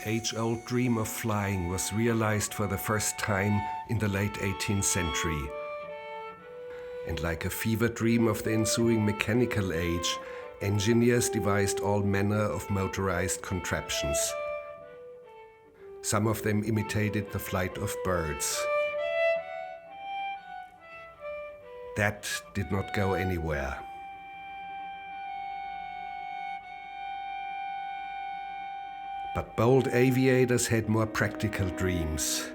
age-old dream of flying was realized for the first time in the late 18th century. And like a fever dream of the ensuing mechanical age, engineers devised all manner of motorized contraptions. Some of them imitated the flight of birds. That did not go anywhere. But bold aviators had more practical dreams.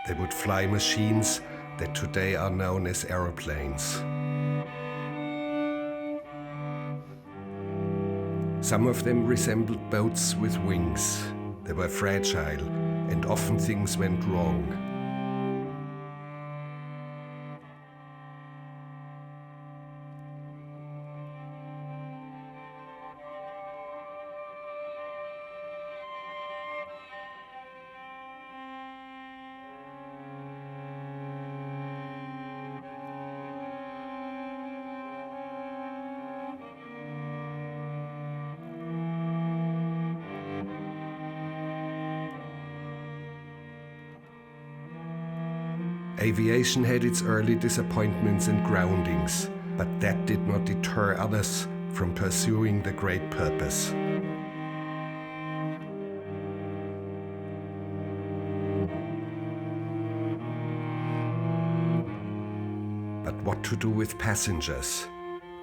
They would fly machines that today are known as aeroplanes. Some of them resembled boats with wings. They were fragile, and often things went wrong. Aviation had its early disappointments and groundings, but that did not deter others from pursuing the great purpose. But what to do with passengers?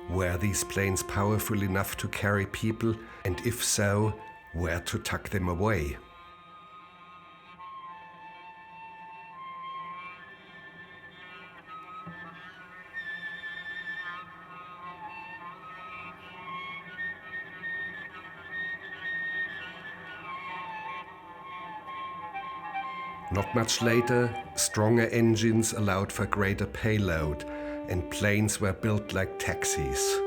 Were these planes powerful enough to carry people, and if so, where to tuck them away? Not much later, stronger engines allowed for greater payload, and planes were built like taxis.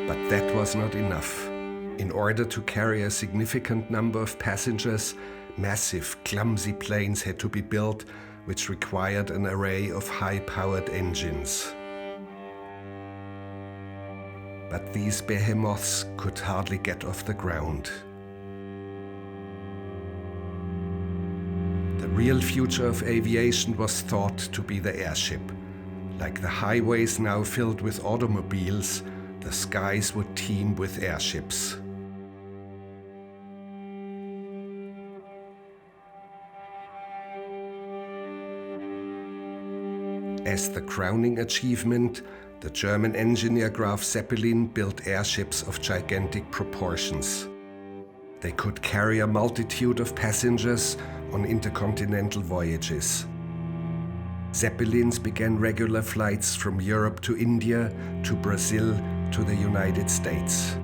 But that was not enough. In order to carry a significant number of passengers, massive, clumsy planes had to be built, which required an array of high-powered engines. But these behemoths could hardly get off the ground. The real future of aviation was thought to be the airship. Like the highways now filled with automobiles, the skies would teem with airships. As the crowning achievement, the German engineer Graf Zeppelin built airships of gigantic proportions. They could carry a multitude of passengers on intercontinental voyages. Zeppelins began regular flights from Europe to India, to Brazil, to the United States.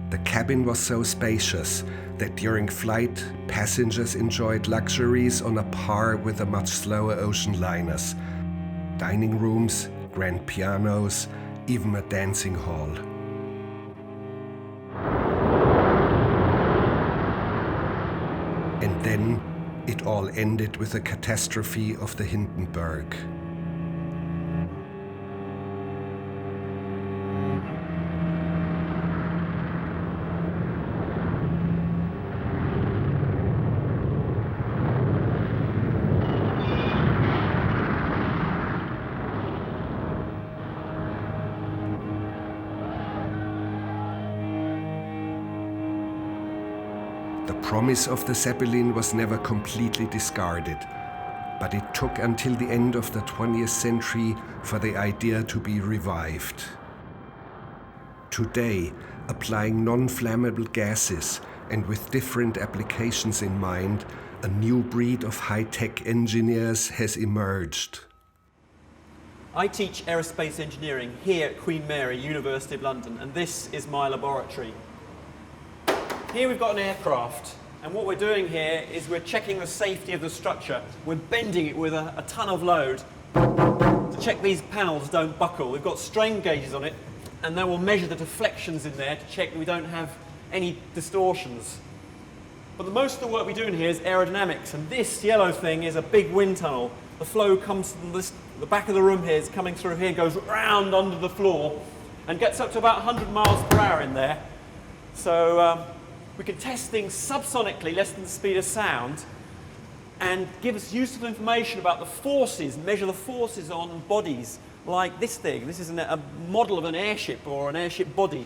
The cabin was so spacious that during flight, passengers enjoyed luxuries on a par with the much slower ocean liners. Dining rooms, grand pianos, even a dancing hall. And then it all ended with the catastrophe of the Hindenburg. The promise of the Zeppelin was never completely discarded, but it took until the end of the 20th century for the idea to be revived. Today, applying non-flammable gases and with different applications in mind, a new breed of high-tech engineers has emerged. I teach aerospace engineering here at Queen Mary, University of London, and this is my laboratory. Here we've got an aircraft, and what we're doing here is we're checking the safety of the structure. We're bending it with a ton of load to check these panels don't buckle. We've got strain gauges on it, and then we'll measure the deflections in there to check we don't have any distortions. But most of the work we do in here is aerodynamics, and this yellow thing is a big wind tunnel. The flow comes from the back of the room here, is coming through here, goes round under the floor, and gets up to about 100 miles per hour in there. So we can test things subsonically, less than the speed of sound, and give us useful information about the forces, measure the forces on bodies like this thing. This is a model of an airship or an airship body.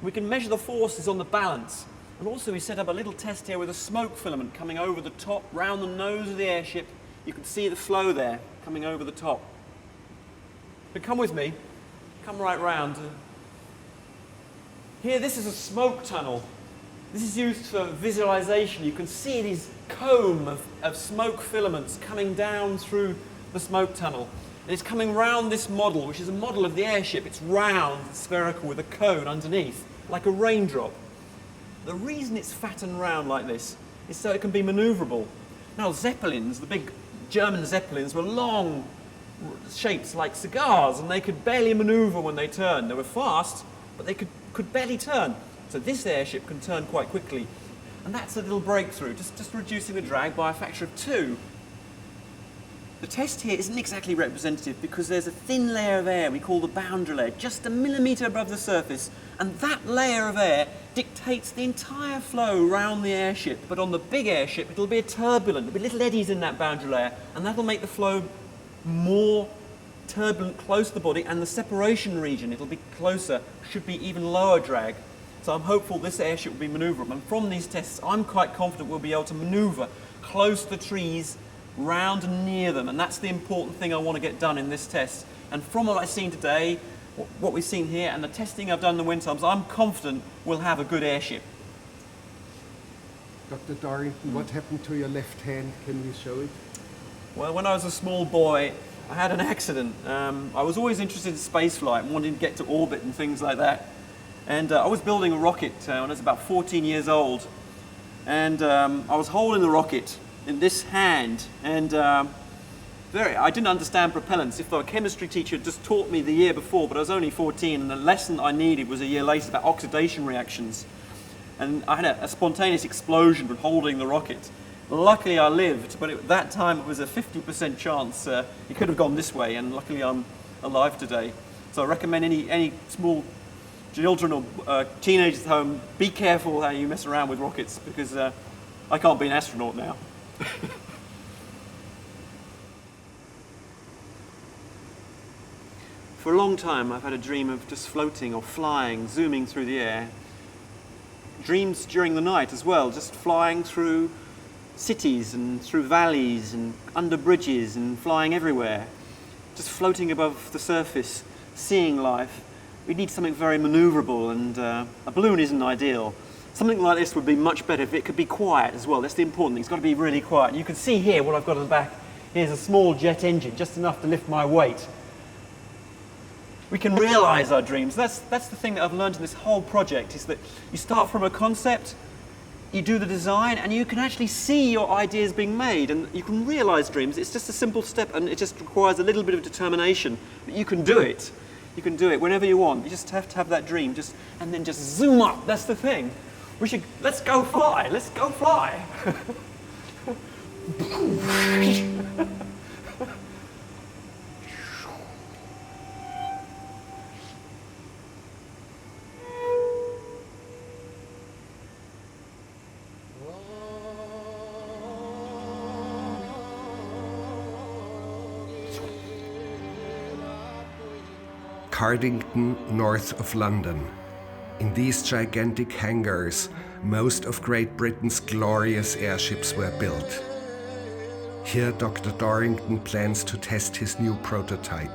We can measure the forces on the balance. And also we set up a little test here with a smoke filament coming over the top, round the nose of the airship. You can see the flow there coming over the top. But come with me, come right round. Here, this is a smoke tunnel. This is used for visualization. You can see these comb of smoke filaments coming down through the smoke tunnel. And it's coming round this model, which is a model of the airship. It's round, it's spherical, with a cone underneath, like a raindrop. The reason it's fat and round like this is so it can be maneuverable. Now, Zeppelins, the big German Zeppelins, were long shapes like cigars, and they could barely maneuver when they turned. They were fast, but they could barely turn. So this airship can turn quite quickly. And that's a little breakthrough, just reducing the drag by a factor of 2. The test here isn't exactly representative because there's a thin layer of air we call the boundary layer, just a millimetre above the surface, and that layer of air dictates the entire flow around the airship. But on the big airship, it'll be turbulent. There'll be little eddies in that boundary layer, and that'll make the flow more turbulent close to the body, and the separation region, it'll be closer, should be even lower drag. So I'm hopeful this airship will be manoeuvrable, and from these tests I'm quite confident we'll be able to manoeuvre close to the trees, round and near them, and that's the important thing I want to get done in this test. And from what I've seen today, what we've seen here, and the testing I've done in the wind tunnels, I'm confident we'll have a good airship. Dr. Dorrington, what happened to your left hand? Can you show it? Well, when I was a small boy, I had an accident. I was always interested in space flight and wanting to get to orbit and things like that. And I was building a rocket when I was about 14 years old. And I was holding the rocket in this hand, and I didn't understand propellants. If the chemistry teacher had just taught me the year before, but I was only 14, and the lesson I needed was a year later about oxidation reactions. And I had a spontaneous explosion when holding the rocket. Luckily I lived, but at that time it was a 50% chance it could have gone this way, and luckily I'm alive today. So I recommend any small children or teenagers at home, be careful how you mess around with rockets, because I can't be an astronaut now. For a long time I've had a dream of just floating or flying, zooming through the air. Dreams during the night as well, just flying through cities and through valleys and under bridges and flying everywhere. Just floating above the surface, seeing life. We need something very manoeuvrable, and a balloon isn't ideal. Something like this would be much better if it could be quiet as well. That's the important thing. It's got to be really quiet. You can see here what I've got on the back. Here's a small jet engine, just enough to lift my weight. We can realise our dreams. That's the thing that I've learned in this whole project, is that you start from a concept, you do the design, and you can actually see your ideas being made, and you can realise dreams. It's just a simple step, and it just requires a little bit of determination. But you can do it. You can do it whenever you want. You just have to have that dream, and then just zoom up. That's the thing. Let's go fly. Let's go fly. Cardington, north of London. In these gigantic hangars, most of Great Britain's glorious airships were built. Here, Dr. Dorrington plans to test his new prototype.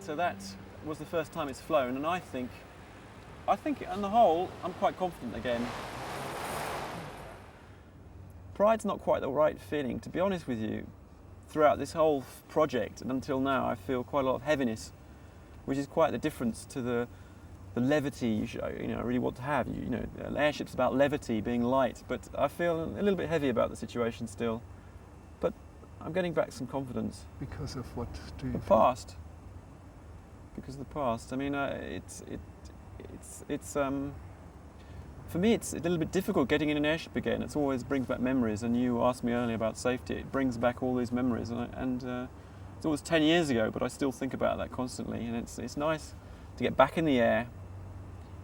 So that was the first time it's flown, and I think on the whole, I'm quite confident again. Pride's not quite the right feeling, to be honest with you. Throughout this whole project and until now, I feel quite a lot of heaviness, which is quite the difference to the levity you really want to have. An airship's about levity, being light, but I feel a little bit heavy about the situation still. But I'm getting back some confidence. Because of what do you think? Past. Because of the past. I mean, for me, it's a little bit difficult getting in an airship again. It always brings back memories, and you asked me earlier about safety. It brings back all these memories, and it's always 10 years ago, but I still think about that constantly, and it's nice to get back in the air.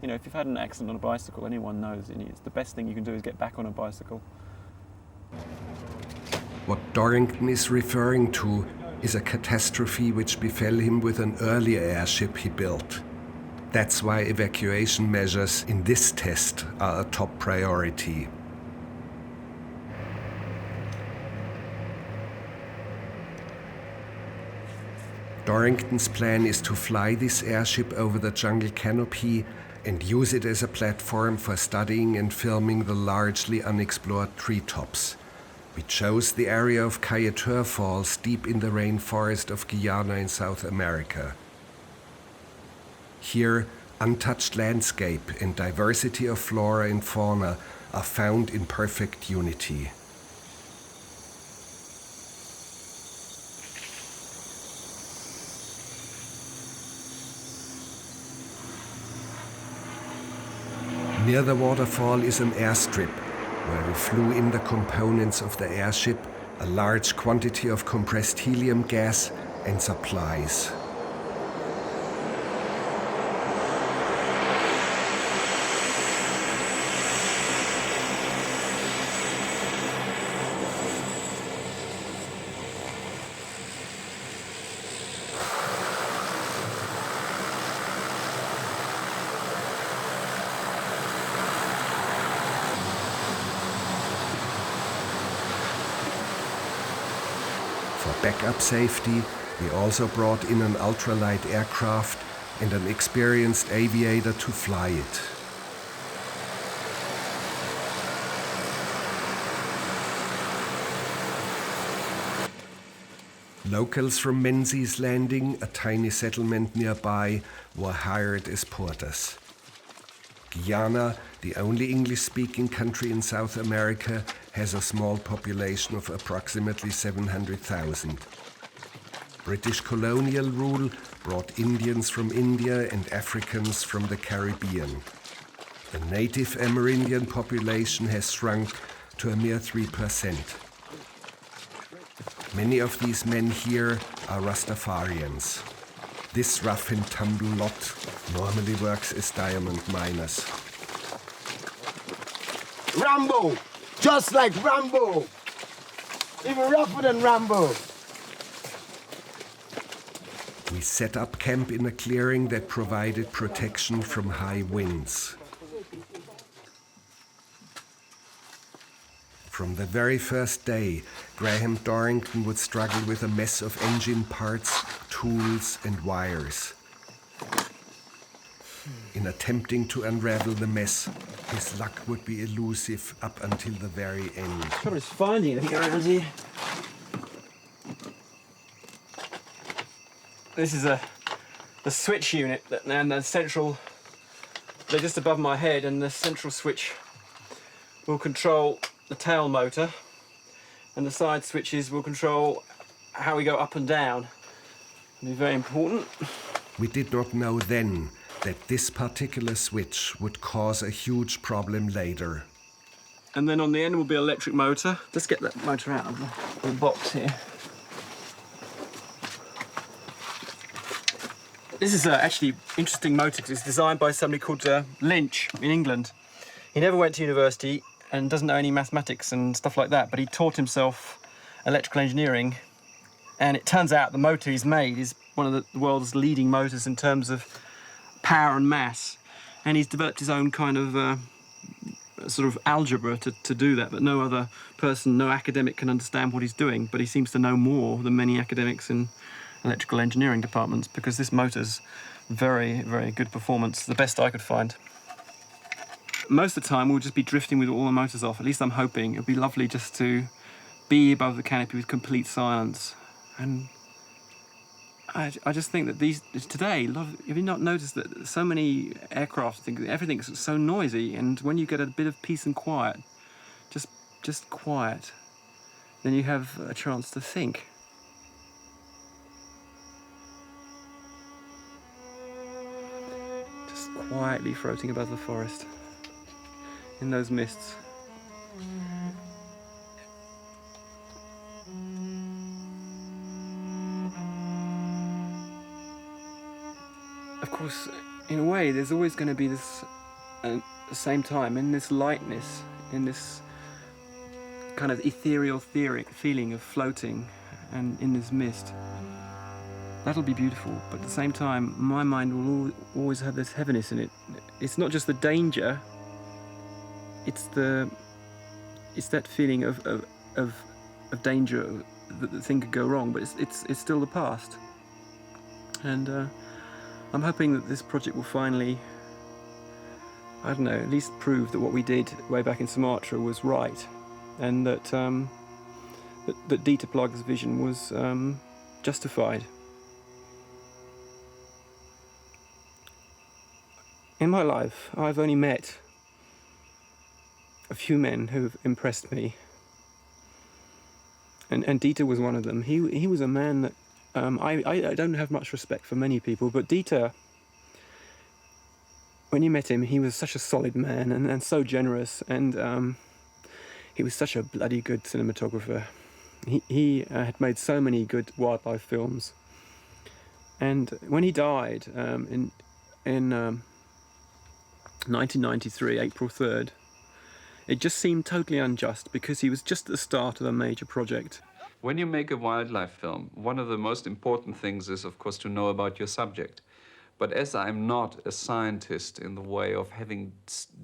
If you've had an accident on a bicycle, anyone knows it's the best thing you can do is get back on a bicycle. What Dorrington is referring to is a catastrophe which befell him with an earlier airship he built. That's why evacuation measures in this test are a top priority. Dorrington's plan is to fly this airship over the jungle canopy and use it as a platform for studying and filming the largely unexplored treetops. We chose the area of Kaieteur Falls deep in the rainforest of Guyana in South America. Here, untouched landscape and diversity of flora and fauna are found in perfect unity. Near the waterfall is an airstrip where we flew in the components of the airship, a large quantity of compressed helium gas and supplies. For backup safety, we also brought in an ultralight aircraft and an experienced aviator to fly it. Locals from Menzies Landing, a tiny settlement nearby, were hired as porters. Guyana, the only English-speaking country in South America, has a small population of approximately 700,000. British colonial rule brought Indians from India and Africans from the Caribbean. The native Amerindian population has shrunk to a mere 3%. Many of these men here are Rastafarians. This rough and tumble lot normally works as diamond miners. Rambo! Just like Rambo! Even rougher than Rambo! We set up camp in a clearing that provided protection from high winds. From the very first day, Graham Dorrington would struggle with a mess of engine parts, tools and wires. In attempting to unravel the mess, his luck would be elusive up until the very end. Trouble is finding anything around here. This is the switch unit and the central. They're just above my head, and the central switch will control the tail motor, and the side switches will control how we go up and down. It'll be very important. We did not know then that this particular switch would cause a huge problem later. And then on the end will be an electric motor. Let's get that motor out of the box here. This is actually interesting motor because it's designed by somebody called Lynch in England. He never went to university and doesn't know any mathematics and stuff like that, but he taught himself electrical engineering, and it turns out the motor he's made is one of the world's leading motors in terms of power and mass, and he's developed his own kind of sort of algebra to do that, but no other person, no academic can understand what he's doing, but he seems to know more than many academics and electrical engineering departments, because this motor's very, very good performance, the best I could find. Most of the time we'll just be drifting with all the motors off. At least I'm hoping. It'd be lovely just to be above the canopy with complete silence. And I just think that today, have you not noticed that so many aircraft, everything's so noisy, and when you get a bit of peace and quiet, just quiet, then you have a chance to think. Just quietly floating above the forest in those mists. Of course, in a way, there's always going to be this, at the same time, in this lightness, in this kind of ethereal feeling of floating and in this mist. That'll be beautiful, but at the same time, my mind will always have this heaviness in it. It's not just the danger, it's that feeling of danger, that the thing could go wrong, but it's still the past. And I'm hoping that this project will finally, I don't know, at least prove that what we did way back in Sumatra was right, and that that Dieter Plage's vision was justified. In my life, I've only met a few men who've impressed me, and Dieter was one of them. He was a man that I don't have much respect for many people, but Dieter, when you met him, he was such a solid man and so generous, and he was such a bloody good cinematographer. He had made so many good wildlife films, and when he died in 1993, April 3rd, it just seemed totally unjust, because he was just at the start of a major project. When you make a wildlife film, one of the most important things is, of course, to know about your subject. But as I'm not a scientist in the way of having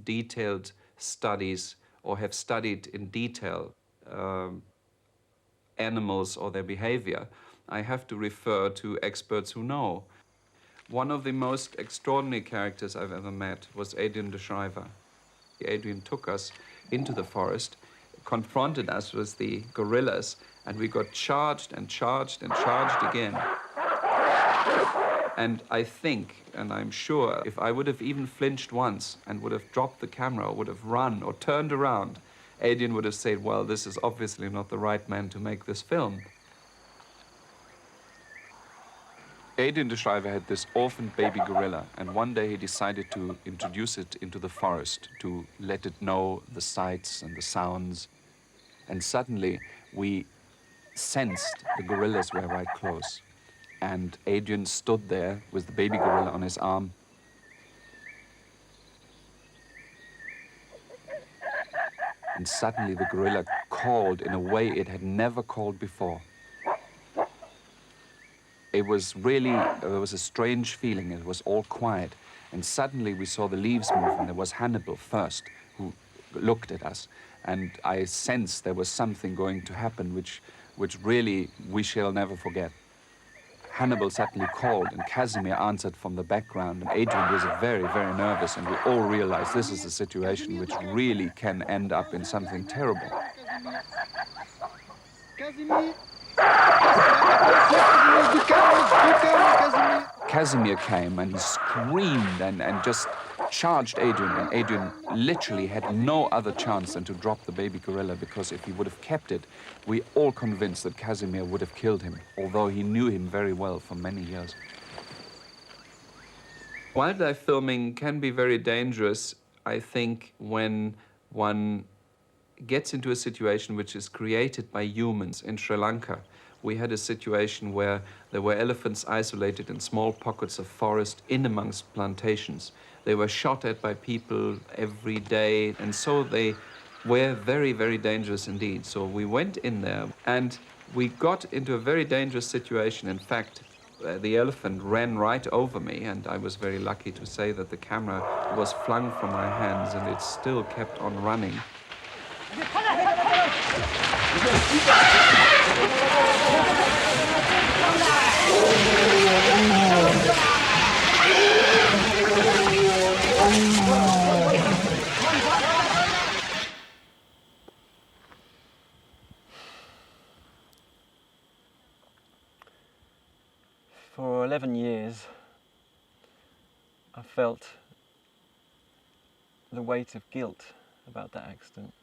detailed studies or have studied in detail animals or their behavior, I have to refer to experts who know. One of the most extraordinary characters I've ever met was Adrian de Schrijver. Adrian took us into the forest, confronted us with the gorillas, and we got charged and charged and charged again. And I think, and I'm sure, if I would have even flinched once and would have dropped the camera or would have run or turned around, Adrian would have said, well, this is obviously not the right man to make this film. Adrian de Schrijver had this orphaned baby gorilla, and one day he decided to introduce it into the forest, to let it know the sights and the sounds. And suddenly we sensed the gorillas were right close. And Adrian stood there with the baby gorilla on his arm. And suddenly the gorilla called in a way it had never called before. It was really, there was a strange feeling. It was all quiet. And suddenly we saw the leaves move, and there was Hannibal first, who looked at us. And I sensed there was something going to happen, which really we shall never forget. Hannibal suddenly called, and Casimir answered from the background, and Adrian was very, very nervous, and we all realized this is a situation which really can end up in something terrible. Casimir came, and he screamed and just charged Adrian, and Adrian literally had no other chance than to drop the baby gorilla, because if he would have kept it, we all convinced that Casimir would have killed him, although he knew him very well for many years. Wildlife filming can be very dangerous, I think, when one gets into a situation which is created by humans. In Sri Lanka, we had a situation where there were elephants isolated in small pockets of forest in amongst plantations. They were shot at by people every day, and so they were very, very dangerous indeed. So we went in there, and we got into a very dangerous situation. In fact, the elephant ran right over me, and I was very lucky to say that the camera was flung from my hands, and it still kept on running. For 11 years, I felt the weight of guilt about that accident.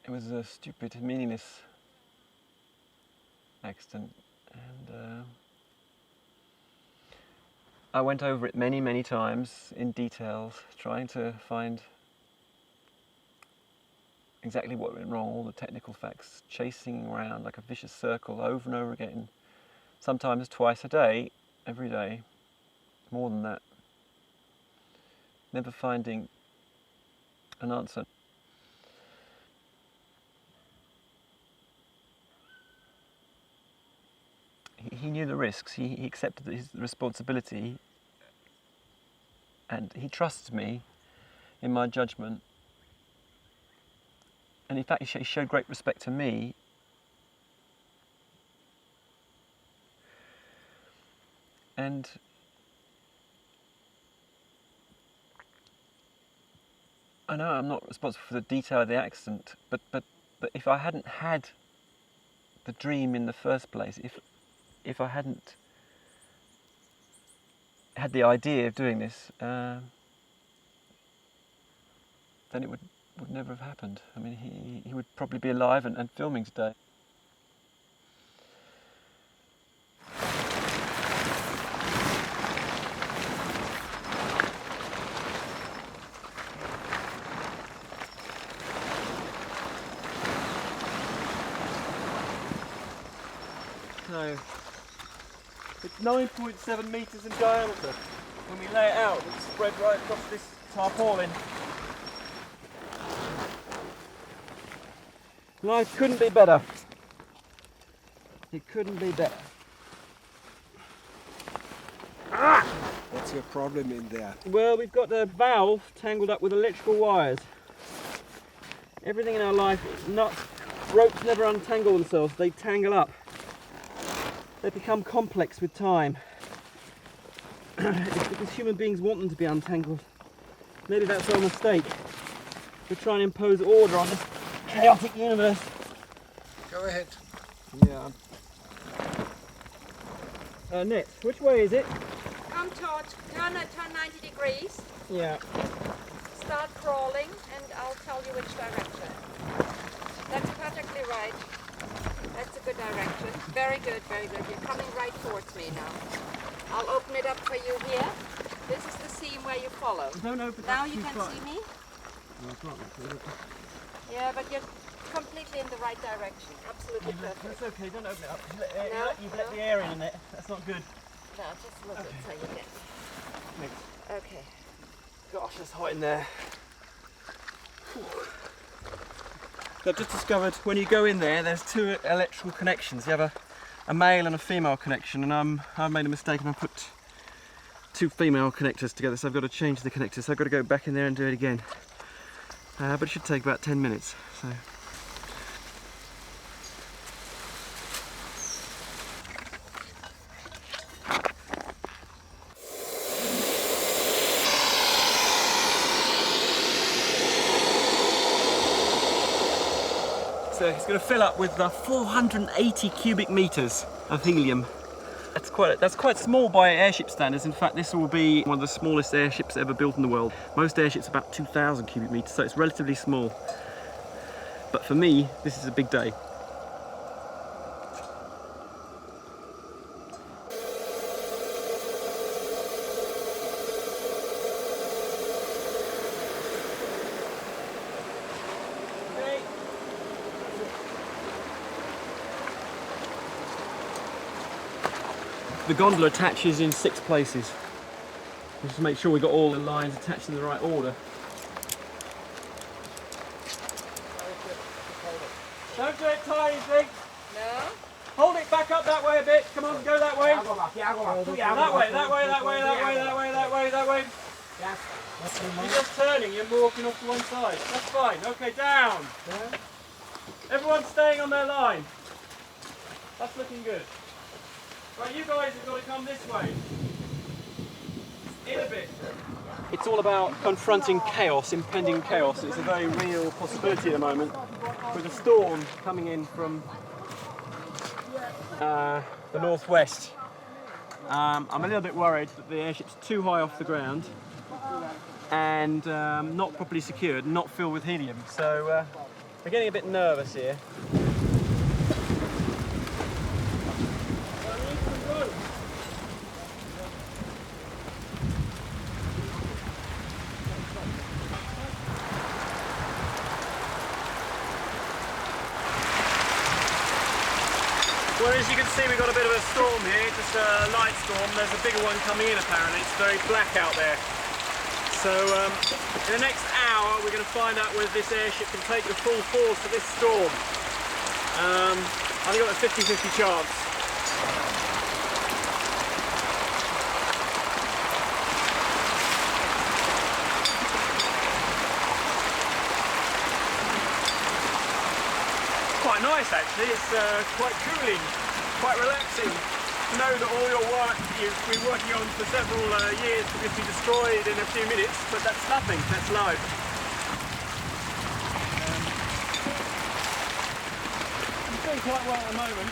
It was a stupid, meaningless accident, and I went over it many, many times in details, trying to find exactly what went wrong, all the technical facts, chasing around like a vicious circle over and over again, sometimes twice a day, every day, more than that, never finding an answer. He knew the risks, he accepted his responsibility, and he trusted me in my judgment. And in fact, he showed great respect to me. And I know I'm not responsible for the detail of the accident, but if I hadn't had the dream in the first place, if I hadn't had the idea of doing this, then it would never have happened. I mean, he would probably be alive and filming today. So, it's 9.7 metres in diameter. When we lay it out, it's spread right across this tarpaulin. Life couldn't be better. It couldn't be better. What's your problem in there? Well, we've got the valve tangled up with electrical wires. Everything in our life, nuts, ropes never untangle themselves, they tangle up. They become complex with time. It's because human beings want them to be untangled. Maybe that's our mistake. We're trying to impose order on this chaotic universe. Go ahead. Yeah. Net, which way is it? Come towards, turn 90 degrees, Yeah. start crawling, and I'll tell you which direction. That's perfectly right. That's a good direction. Very good, very good. You're coming right towards me now. I'll open it up for you here. This is the seam where you follow. Don't open Now up you too can far. see me? No, it's not that. Yeah, but you're completely in the right direction. Absolutely perfect. That's okay, don't open it up. No, You've let no. the air in it. That's not good. No, just a little bit so you get. Thanks. Okay. Gosh, it's hot in there. Whew. So I've just discovered when you go in there, there's two electrical connections. You have a male and a female connection, and I've made a mistake and I put two female connectors together, so I've got to change the connectors. So I've got to go back in there and do it again. But it should take about 10 minutes. So. So it's going to fill up with 480 cubic meters of helium. That's quite small by airship standards. In fact, this will be one of the smallest airships ever built in the world. Most airships are about 2,000 cubic meters, so it's relatively small. But for me, this is a big day. The gondola attaches in 6 places. Just to make sure we got all the lines attached in the right order. Don't do it tiny, thing. No? Hold it back up that way a bit. Come on, go that way. That way, that way, that way, that way, that way, that way, that way. You're just turning, you're walking off to one side. That's fine. Okay, down. Everyone's staying on their line. That's looking good. Right, you guys have got to come this way. In a bit. It's all about confronting chaos, impending chaos. It's a very real possibility at the moment with a storm coming in from the northwest. I'm a little bit worried that the airship's too high off the ground and not properly secured, not filled with helium. So we're getting a bit nervous here. Well, as you can see, we've got a bit of a storm here, just a light storm. There's a bigger one coming in apparently. It's very black out there. So in the next hour, we're going to find out whether this airship can take the full force of this storm. I think I've got a 50-50 chance. Quite nice actually, it's quite cooling, quite relaxing to know that all your work you've been working on for several years could just be destroyed in a few minutes, but that's nothing, that's life. I'm doing quite well at the moment.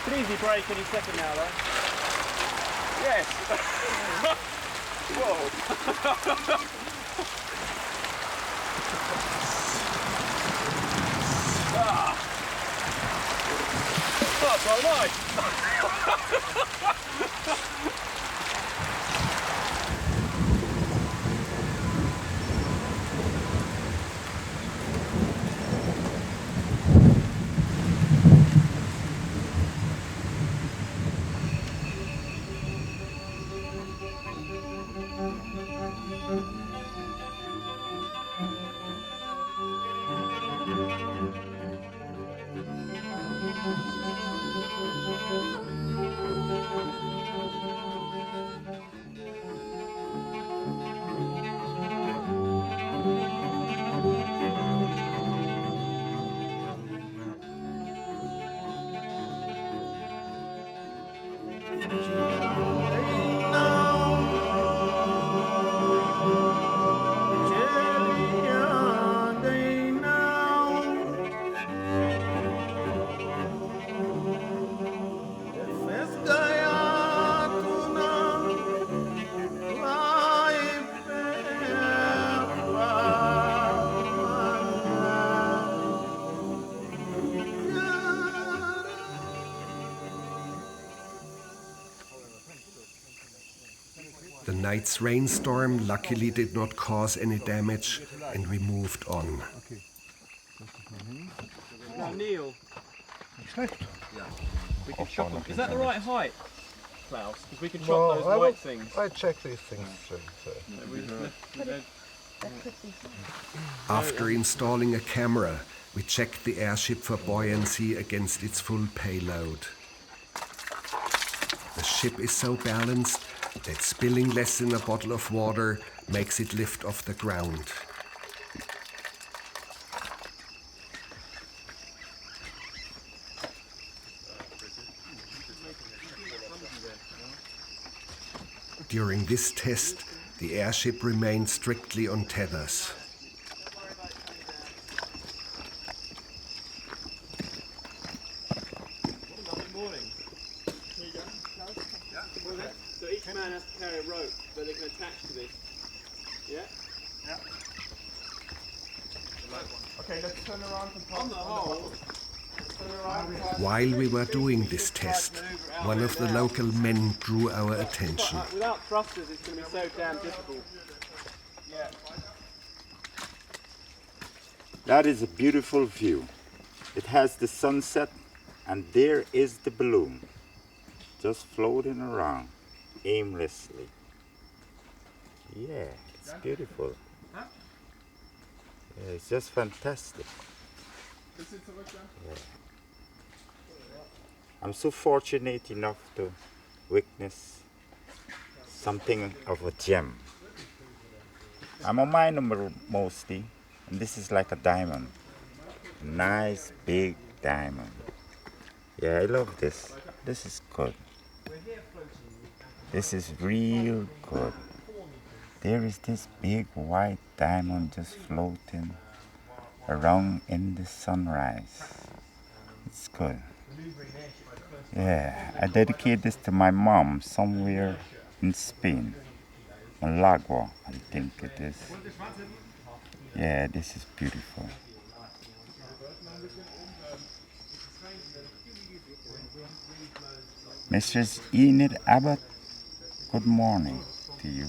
Could easily break any second now though. Yes! Whoa! That's quite nice. The night's rainstorm luckily did not cause any damage, and we moved on. Now, Neil. We can chop them. Is that the right height, Klaus? Because we can chop those white things. I check these things. After installing a camera, we checked the airship for buoyancy against its full payload. The ship is so balanced that spilling less than a bottle of water makes it lift off the ground. During this test, the airship remained strictly on tethers. So each man has to carry a rope that they can attach to this. Yeah? Yeah. Okay, let's turn around and On the whole. While we were doing this test, one of the local men drew our attention. Without thrusters, it's going to be so damn difficult. Yeah. That is a beautiful view. It has the sunset, and there is the balloon, just floating around aimlessly. Yeah, it's beautiful. Yeah, it's just fantastic. Yeah. I'm so fortunate enough to witness something of a gem. I'm a miner mostly, and this is like a diamond. Nice big diamond. Yeah, I love this. This is good. This is real good. There is this big white diamond just floating around in the sunrise. It's good. Yeah, I dedicate this to my mom somewhere in Spain. Malagua, I think it is. Yeah, this is beautiful. Mrs. Enid Abbott, good morning to you.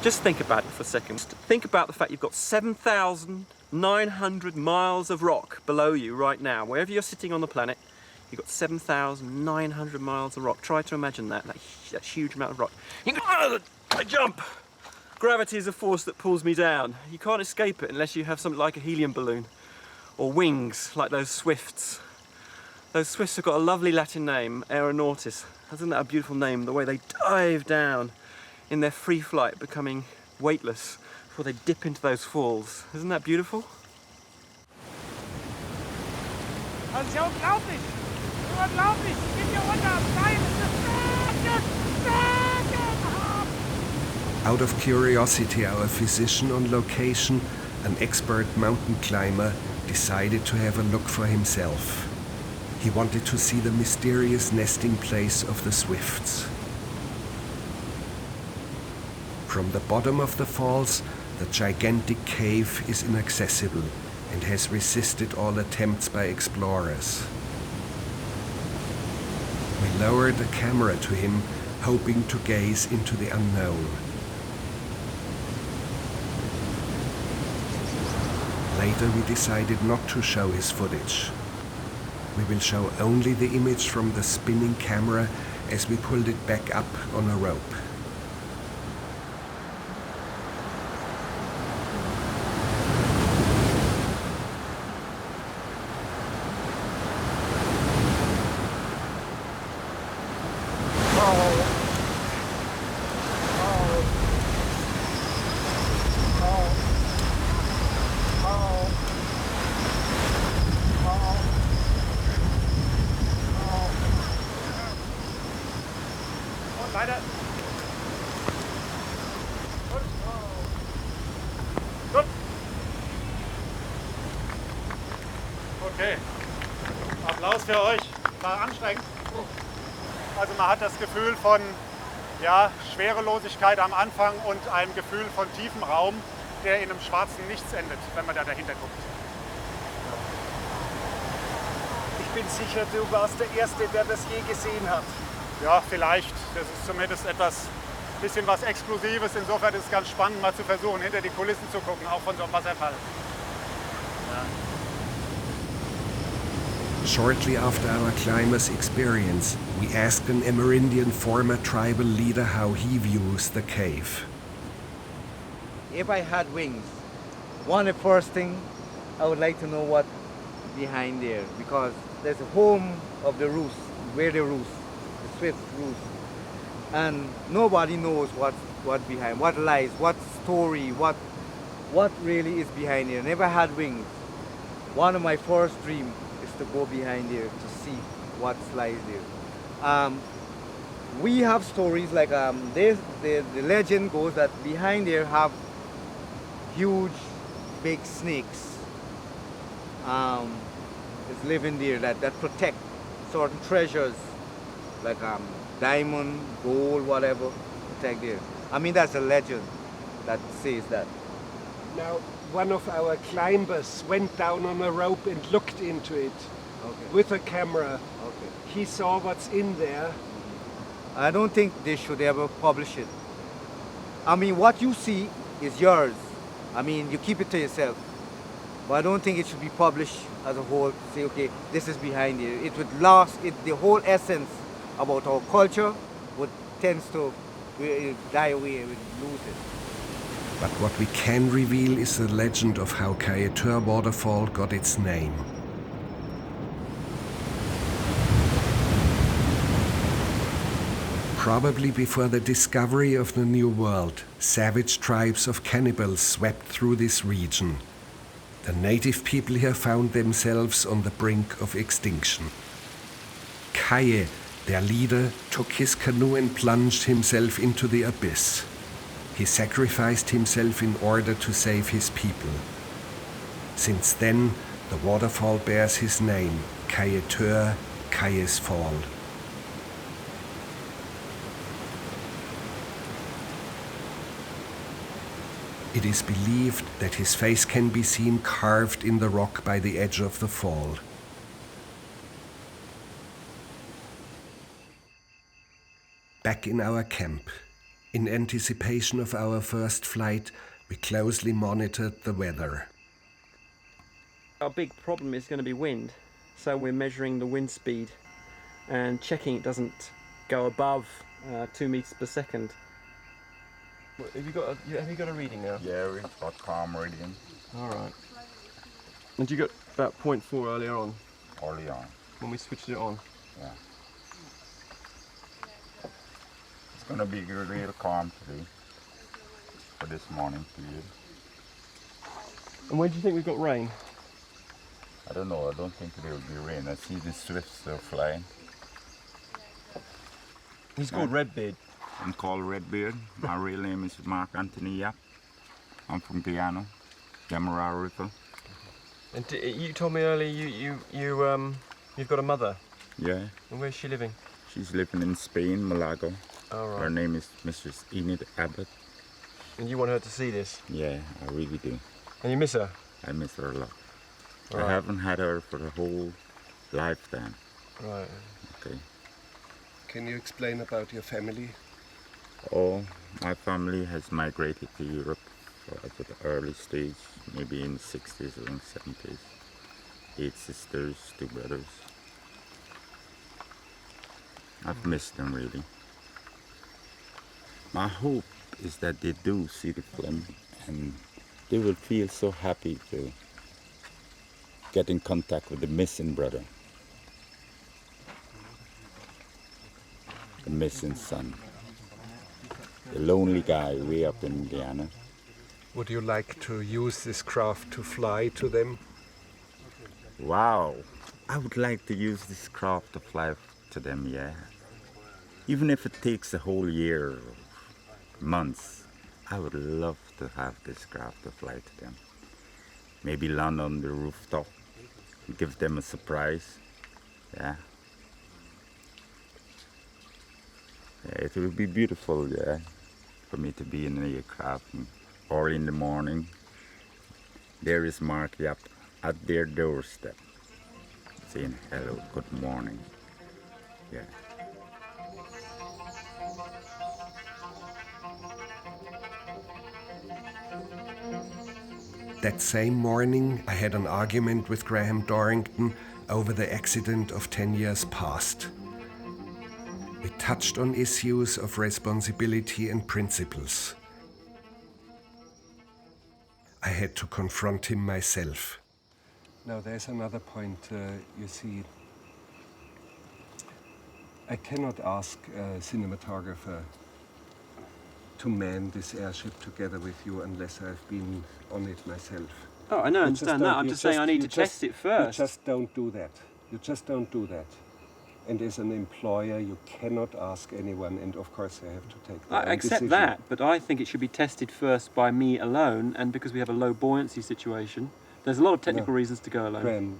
Just think about it for a second. Think about the fact you've got 7,900 miles of rock below you right now. Wherever you're sitting on the planet, you've got 7,900 miles of rock. Try to imagine that huge amount of rock. I jump! Gravity is a force that pulls me down. You can't escape it unless you have something like a helium balloon or wings like those swifts. Those swifts have got a lovely Latin name, Aeronautis. Isn't that a beautiful name? The way they dive down in their free flight, becoming weightless before they dip into those falls. Isn't that beautiful? Das ist ja unglaublich! Unglaublich! Geht hier runter! Nein, Out of curiosity, our physician on location, an expert mountain climber, decided to have a look for himself. He wanted to see the mysterious nesting place of the swifts. From the bottom of the falls, the gigantic cave is inaccessible and has resisted all attempts by explorers. We lowered the camera to him, hoping to gaze into the unknown. Later we decided not to show his footage. We will show only the image from the spinning camera as we pulled it back up on a rope. Weiter. Gut. Okay. Applaus für euch. War anstrengend. Also man hat das Gefühl von Schwerelosigkeit am Anfang und einem Gefühl von tiefem Raum, der in einem schwarzen Nichts endet, wenn man da dahinter guckt. Ich bin sicher, du warst der Erste, der das je gesehen hat. Ja, vielleicht. Das ist zumindest bisschen was Exklusives. Insofern ist es ganz spannend, mal zu versuchen, hinter die Kulissen zu gucken, auch von so einem Wasserfall. Ja. Shortly after our climber's experience, we asked an Amerindian former tribal leader how he views the cave. If I had wings, one the first thing I would like to know what behind there, because there's a home of the roost, where they roost, the swift roost. And nobody knows what behind, what lies, what story, what really is behind here. Never had wings. One of my first dreams is to go behind there to see what lies there. We have stories like the legend goes that behind there have huge, big snakes is living there that protect certain treasures like diamond, gold, whatever, protect there. I mean, that's a legend that says that. Now, one of our climbers went down on a rope and looked into it with a camera. Okay. He saw what's in there. I don't think they should ever publish it. I mean, what you see is yours. I mean, you keep it to yourself. But I don't think it should be published as a whole. Say, okay, this is behind here. It would lose the whole essence about our culture would tends to die away. We would lose it. But what we can reveal is the legend of how Kaieteur Waterfall got its name. Probably before the discovery of the New World, savage tribes of cannibals swept through this region. The native people here found themselves on the brink of extinction. Kaie, their leader, took his canoe and plunged himself into the abyss. He sacrificed himself in order to save his people. Since then, the waterfall bears his name, Kaieteur, Kaie's Fall. It is believed that his face can be seen carved in the rock by the edge of the fall. Back in our camp, in anticipation of our first flight, we closely monitored the weather. Our big problem is going to be wind, so we're measuring the wind speed and checking it doesn't go above 2 meters per second. Have you got a reading now? Yeah, we've got calm reading. All right. And you got about 0.4 earlier on? Early on. When we switched it on? Yeah. It's going to be real calm today for this morning period. And when do you think we've got rain? I don't know. I don't think there will be rain. I see the swifts still flying. He's called Redbeard. I'm called Redbeard. My real name is Mark Anthony Yap. I'm from Guyana, Demerara River. And you told me earlier you've got a mother. Yeah. And where's she living? She's living in Spain, Malaga. Oh, right. Her name is Mrs. Enid Abbott. And you want her to see this? Yeah, I really do. And you miss her? I miss her a lot. Right. I haven't had her for the whole lifetime. Right. Okay. Can you explain about your family? Oh, my family has migrated to Europe at the early stage, maybe in the 60s or 70s. 8 sisters, 2 brothers. I've missed them really. My hope is that they do see the film and they will feel so happy to get in contact with the missing brother, the missing son. The lonely guy way up in Guyana. Would you like to use this craft to fly to them? Wow, I would like to use this craft to fly to them, yeah. Even if it takes a whole year or months, I would love to have this craft to fly to them. Maybe land on the rooftop, give them a surprise, yeah. Yeah, it would be beautiful, yeah, for me to be in an aircraft early in the morning. There is Mark Yap at their doorstep, saying hello, good morning, yeah. That same morning, I had an argument with Graham Dorrington over the accident of 10 years past. We touched on issues of responsibility and principles. I had to confront him myself. Now there's another point. You see, I cannot ask a cinematographer to man this airship together with you unless I've been on it myself. Oh, I know, I understand that. I'm just saying I need to test it first. You just don't do that. You just don't do that. And as an employer, you cannot ask anyone, and of course they have to take their own I accept decision. that, but I think it should be tested first by me alone, and because we have a low buoyancy situation, there's a lot of technical reasons to go alone. Graham,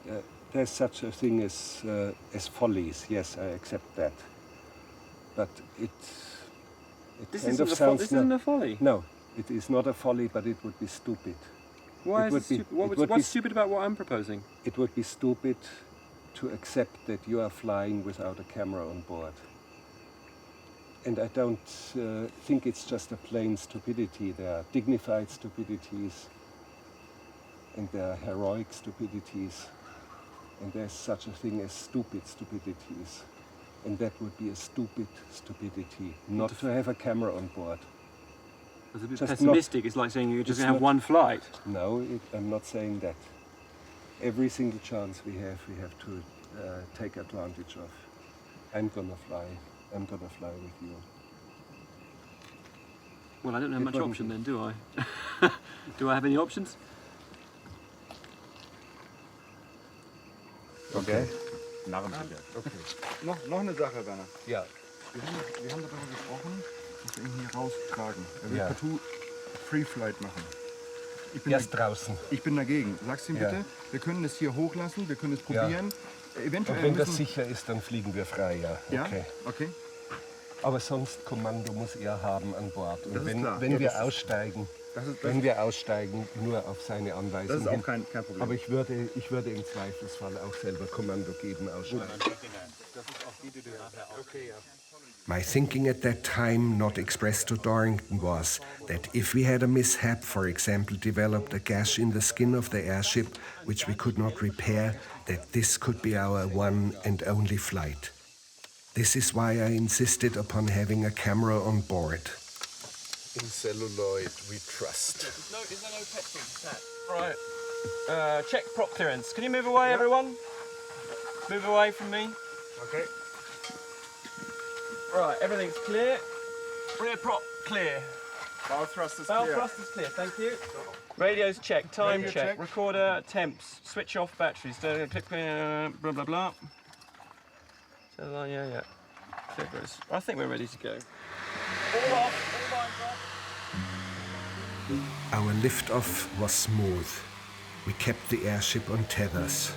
there's such a thing as follies. Yes, I accept that. But This isn't a folly. No, it is not a folly, but it would be stupid. Why is it stupid? What's stupid about what I'm proposing? It would be stupid to accept that you are flying without a camera on board. And I don't think it's just a plain stupidity. There are dignified stupidities and there are heroic stupidities. And there's such a thing as stupid stupidities. And that would be a stupid stupidity, not to have a camera on board. It's a bit Just pessimistic. It's like saying you're just going to have one flight. No, I'm not saying that. Every single chance we have to take advantage of. I'm gonna fly. I'm gonna fly with you. Well, I don't have much option then, do I? Do I have any options? Okay. Okay. Noch eine Sache, Werner. Ja. Wir haben darüber gesprochen, dass wir ihn hier raustragen. Er will Ja. partout Free Flight machen. Erst draußen. Ich bin dagegen. Sag's ihm Ja. bitte. Wir können es hier hochlassen, wir können es Ja. probieren. Eventuell Und wenn das müssen- sicher ist, dann fliegen wir frei, ja. Ja? Okay. Okay. Aber sonst Kommando muss er haben an Bord. Und Das ist wenn, klar. wenn Ja, wir das- aussteigen, Das ist, wenn wir aussteigen, nur auf seine Anweisung das ist hin. auch kein Problem. Aber ich würde im Zweifelsfall auch selber Kommando geben, aussteigen. My thinking at that time, not expressed to Dorrington, was that if we had a mishap, for example, developed a gash in the skin of the airship, which we could not repair, that this could be our one and only flight. This is why I insisted upon having a camera on board. In celluloid, we trust. There's no petrol. Right. Check prop clearance. Can you move away, everyone? Move away from me. Okay. Right, everything's clear. Rear prop clear. Bow thrust is Bow clear. thrust is clear, thank you. Radio's check, time Radio check. check. Recorder temps, switch off batteries, clip clear, blah blah blah. So, yeah. Fibers. I think we're ready to go. All off, all lines off. Our lift-off was smooth. We kept the airship on tethers.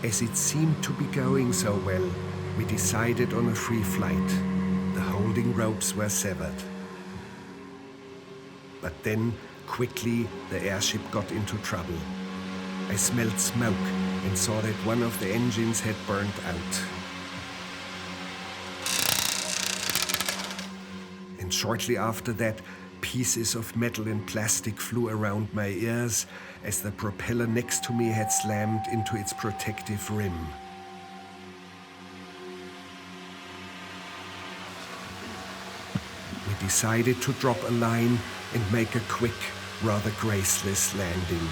As it seemed to be going so well, we decided on a free flight. The holding ropes were severed. But then, quickly, the airship got into trouble. I smelled smoke and saw that one of the engines had burned out. And shortly after that, pieces of metal and plastic flew around my ears as the propeller next to me had slammed into its protective rim. We decided to drop a line and make a quick, rather graceless landing.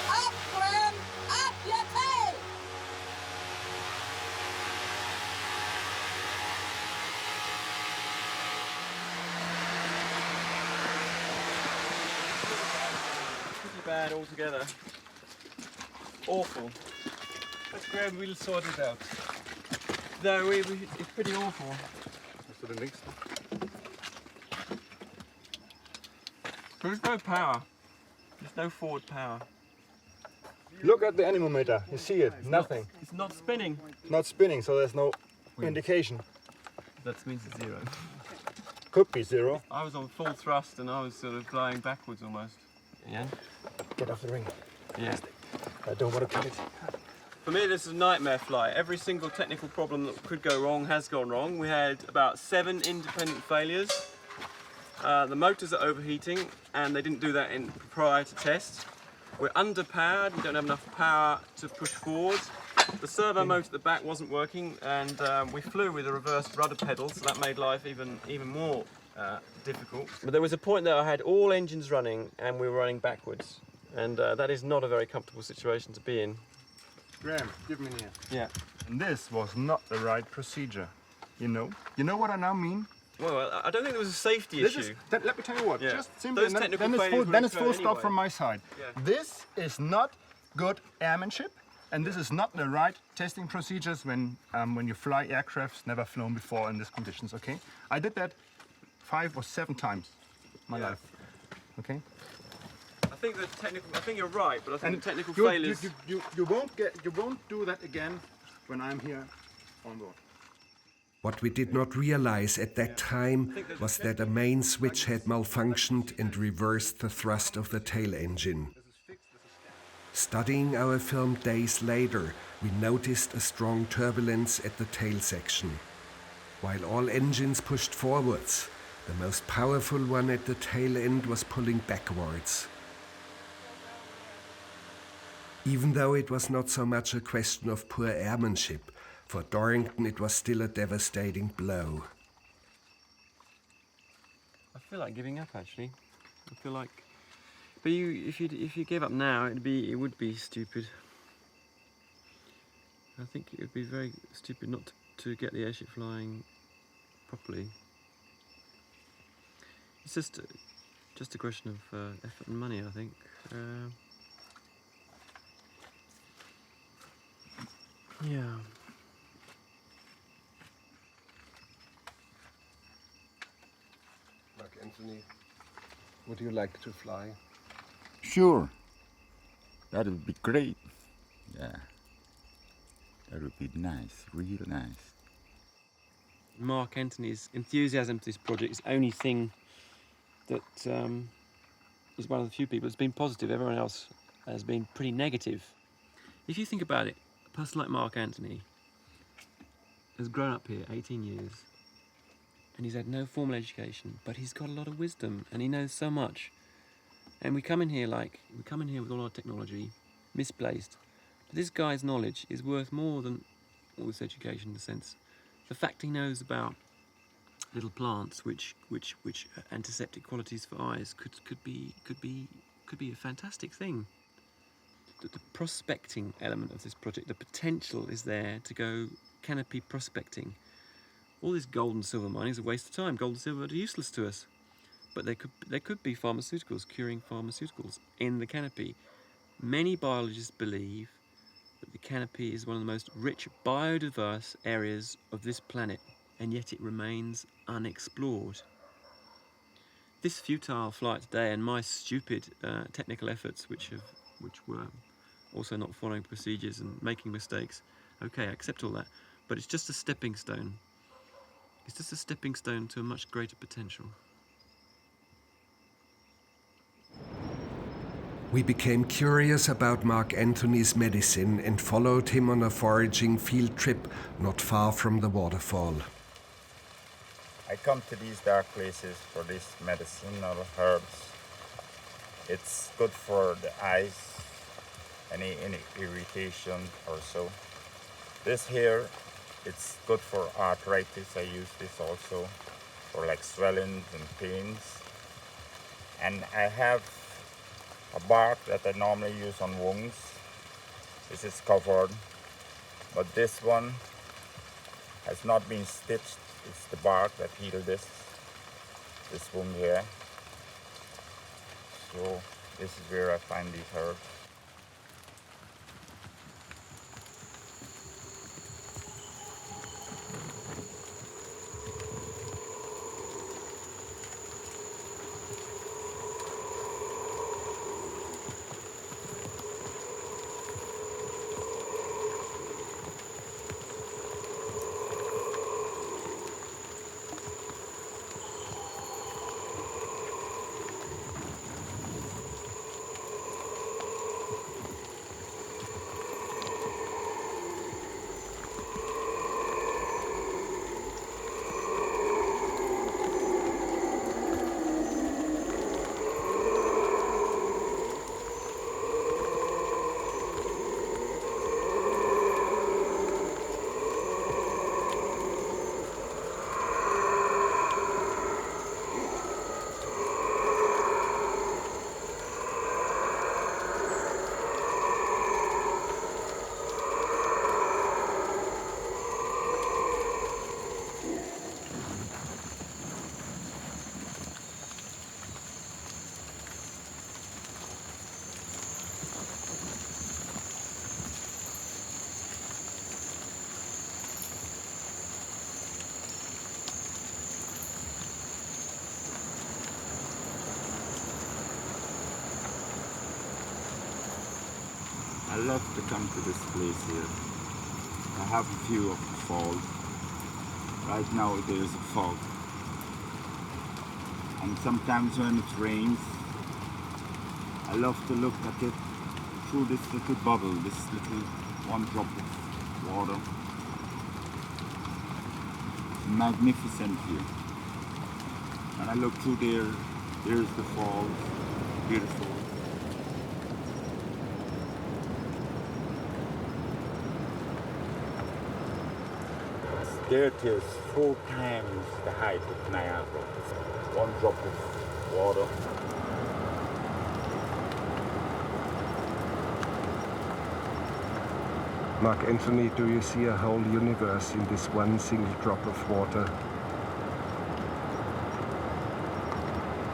Up, Graham! Up, you pay! Pretty bad altogether. Awful. But Graham, we'll sort it out. No, it's pretty awful. Hast du den links? There's no power. There's no forward power. Look at the anemometer. You see it? Nothing. It's not spinning. Not spinning, so there's no indication. That means it's zero. Could be zero. I was on full thrust and I was sort of flying backwards almost. Yeah. Get off the ring. Yeah. I don't want to cut it. For me, this is a nightmare flight. Every single technical problem that could go wrong has gone wrong. We had about 7 independent failures. The motors are overheating, and they didn't do that prior to test. We're underpowered. We don't have enough power to push forward. The servo motor at the back wasn't working, and we flew with a reversed rudder pedal, so that made life even more difficult. But there was a point that I had all engines running, and we were running backwards, and that is not a very comfortable situation to be in. Graham, give me here. Yeah. And this was not the right procedure. You know? You know what I now mean? Well, I don't think there was a safety issue. Let me tell you what. Yeah. Just simply, Those technical then failures it's full would stop occur from my side. Yeah. This is not good airmanship, and this is not the right testing procedures when you fly aircrafts never flown before in these conditions. Okay, I did that 5 or 7 times in my life. Okay. I think you're right, but I think the technical you, failures. You won't do that again when I'm here on board. What we did not realize at that time was that a main switch had malfunctioned and reversed the thrust of the tail engine. Studying our film days later, we noticed a strong turbulence at the tail section. While all engines pushed forwards, the most powerful one at the tail end was pulling backwards. Even though it was not so much a question of poor airmanship, for Dorrington it was still a devastating blow. I feel like giving up, actually. I feel like, but if you gave up now, it would be stupid. I think it would be very stupid not to get the airship flying properly. It's just a question of effort and money, I think. Yeah. Mark Anthony, would you like to fly? Sure. That would be great. Yeah. That would be nice, real nice. Mark Anthony's enthusiasm for this project is the only thing that is one of the few people that's been positive. Everyone else has been pretty negative. If you think about it, a person like Mark Anthony has grown up here 18 years and he's had no formal education, but he's got a lot of wisdom and he knows so much. And we come in here with all our technology, misplaced. But this guy's knowledge is worth more than all this education in a sense. The fact he knows about little plants which antiseptic qualities for eyes could be a fantastic thing. The prospecting element of this project, the potential is there to go canopy prospecting. All this gold and silver mining is a waste of time. Gold and silver are useless to us. But there could be pharmaceuticals, curing pharmaceuticals in the canopy. Many biologists believe that the canopy is one of the most rich biodiverse areas of this planet, and yet it remains unexplored. This futile flight today and my stupid technical efforts, which were also not following procedures and making mistakes, okay, I accept all that, but it's just a stepping stone. It's just a stepping stone to a much greater potential. We became curious about Mark Anthony's medicine and followed him on a foraging field trip not far from the waterfall. I come to these dark places for these medicinal herbs. It's good for the eyes, any irritation or so. This here, it's good for arthritis. I use this also for like swellings and pains. And I have a bark that I normally use on wounds. This is covered, but this one has not been stitched. It's the bark that healed this wound here. So this is where I find these herbs. love to come to this place here. I have a view of the falls. Right now there is a fog. And sometimes when it rains, I love to look at it through this little bubble, this little one drop of water. Magnificent view. And I look through there, there's the falls, beautiful. There it is, 4 times the height of Niagara. One drop of water. Mark Anthony, do you see a whole universe in this one single drop of water?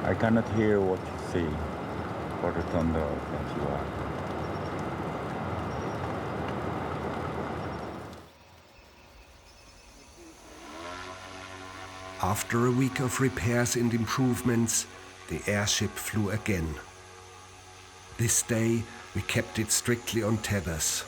I cannot hear what you say, for the thunder that you are. After a week of repairs and improvements, the airship flew again. This day, we kept it strictly on tethers.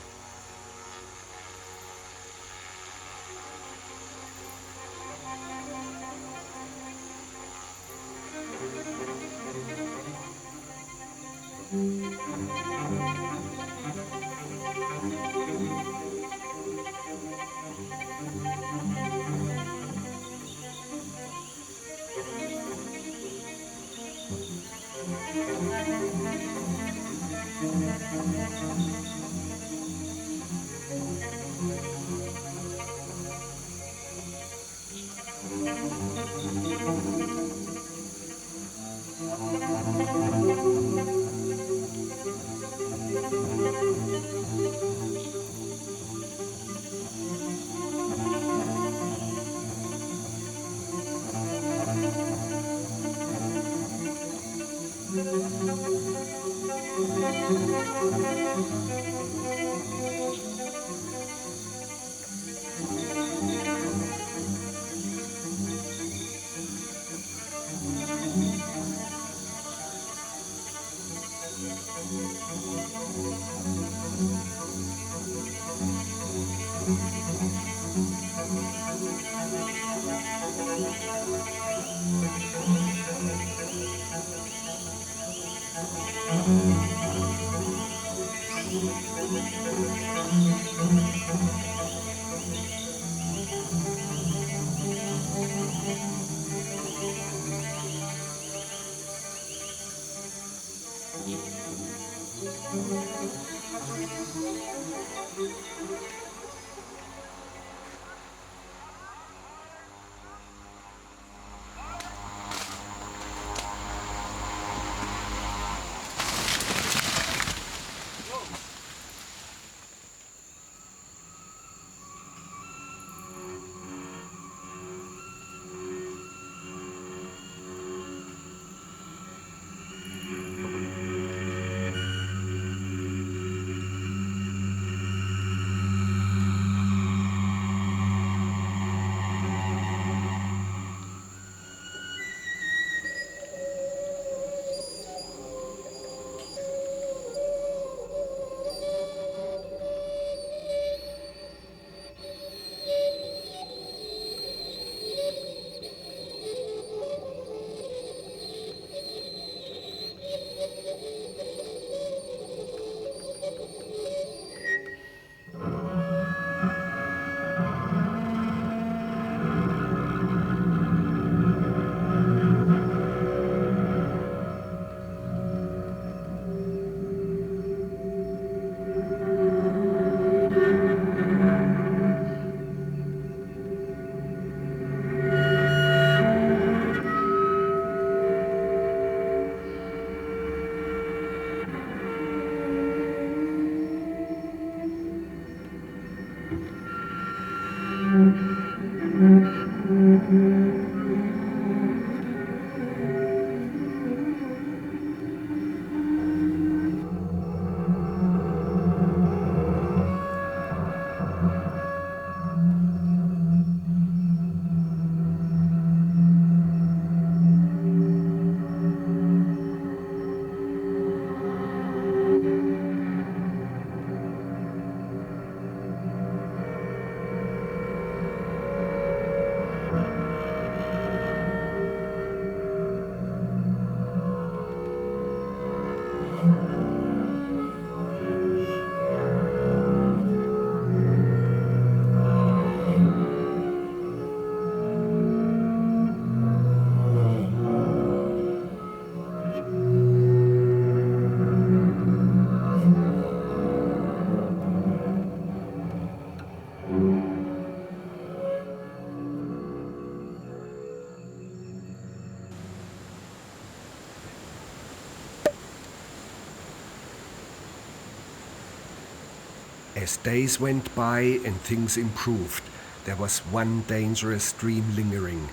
As days went by and things improved, there was one dangerous dream lingering: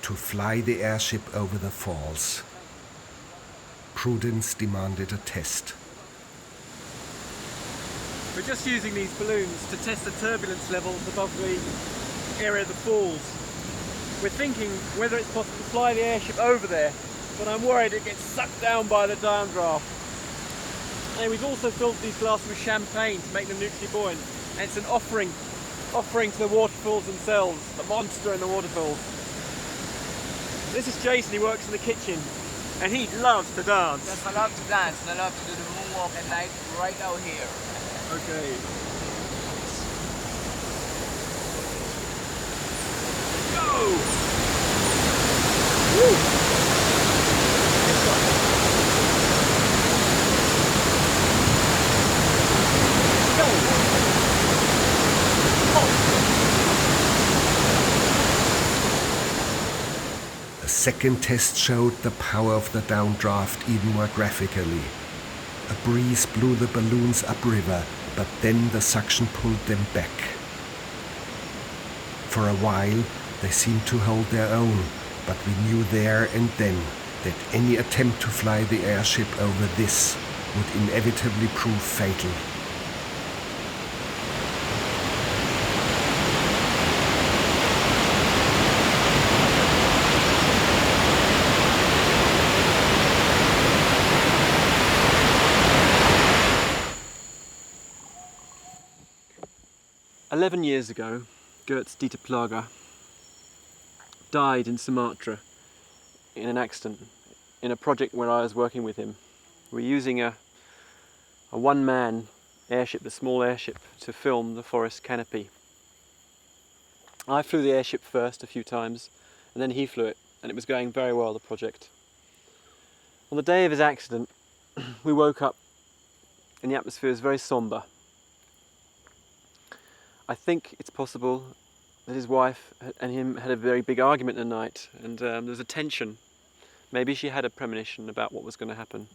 to fly the airship over the falls. Prudence demanded a test. We're just using these balloons to test the turbulence levels above the area of the falls. We're thinking whether it's possible to fly the airship over there, but I'm worried it gets sucked down by the downdraft. And we've also filled these glasses with champagne to make them nuclear buoyant. And it's an offering to the waterfalls themselves, the monster in the waterfalls. This is Jason, he works in the kitchen, and he loves to dance. Yes, I love to dance and I love to do the moonwalk at night right out here. Okay. Go! Woo! A second test showed the power of the downdraft even more graphically. A breeze blew the balloons upriver, but then the suction pulled them back. For a while, they seemed to hold their own, but we knew there and then that any attempt to fly the airship over this would inevitably prove fatal. Years ago, Dieter Plage died in Sumatra in an accident in a project where I was working with him. We were using a one-man airship, a small airship, to film the forest canopy. I flew the airship first a few times, and then he flew it, and it was going very well, the project. On the day of his accident, we woke up and the atmosphere was very sombre. I think it's possible that his wife and him had a very big argument at night, and there was a tension. Maybe she had a premonition about what was going to happen.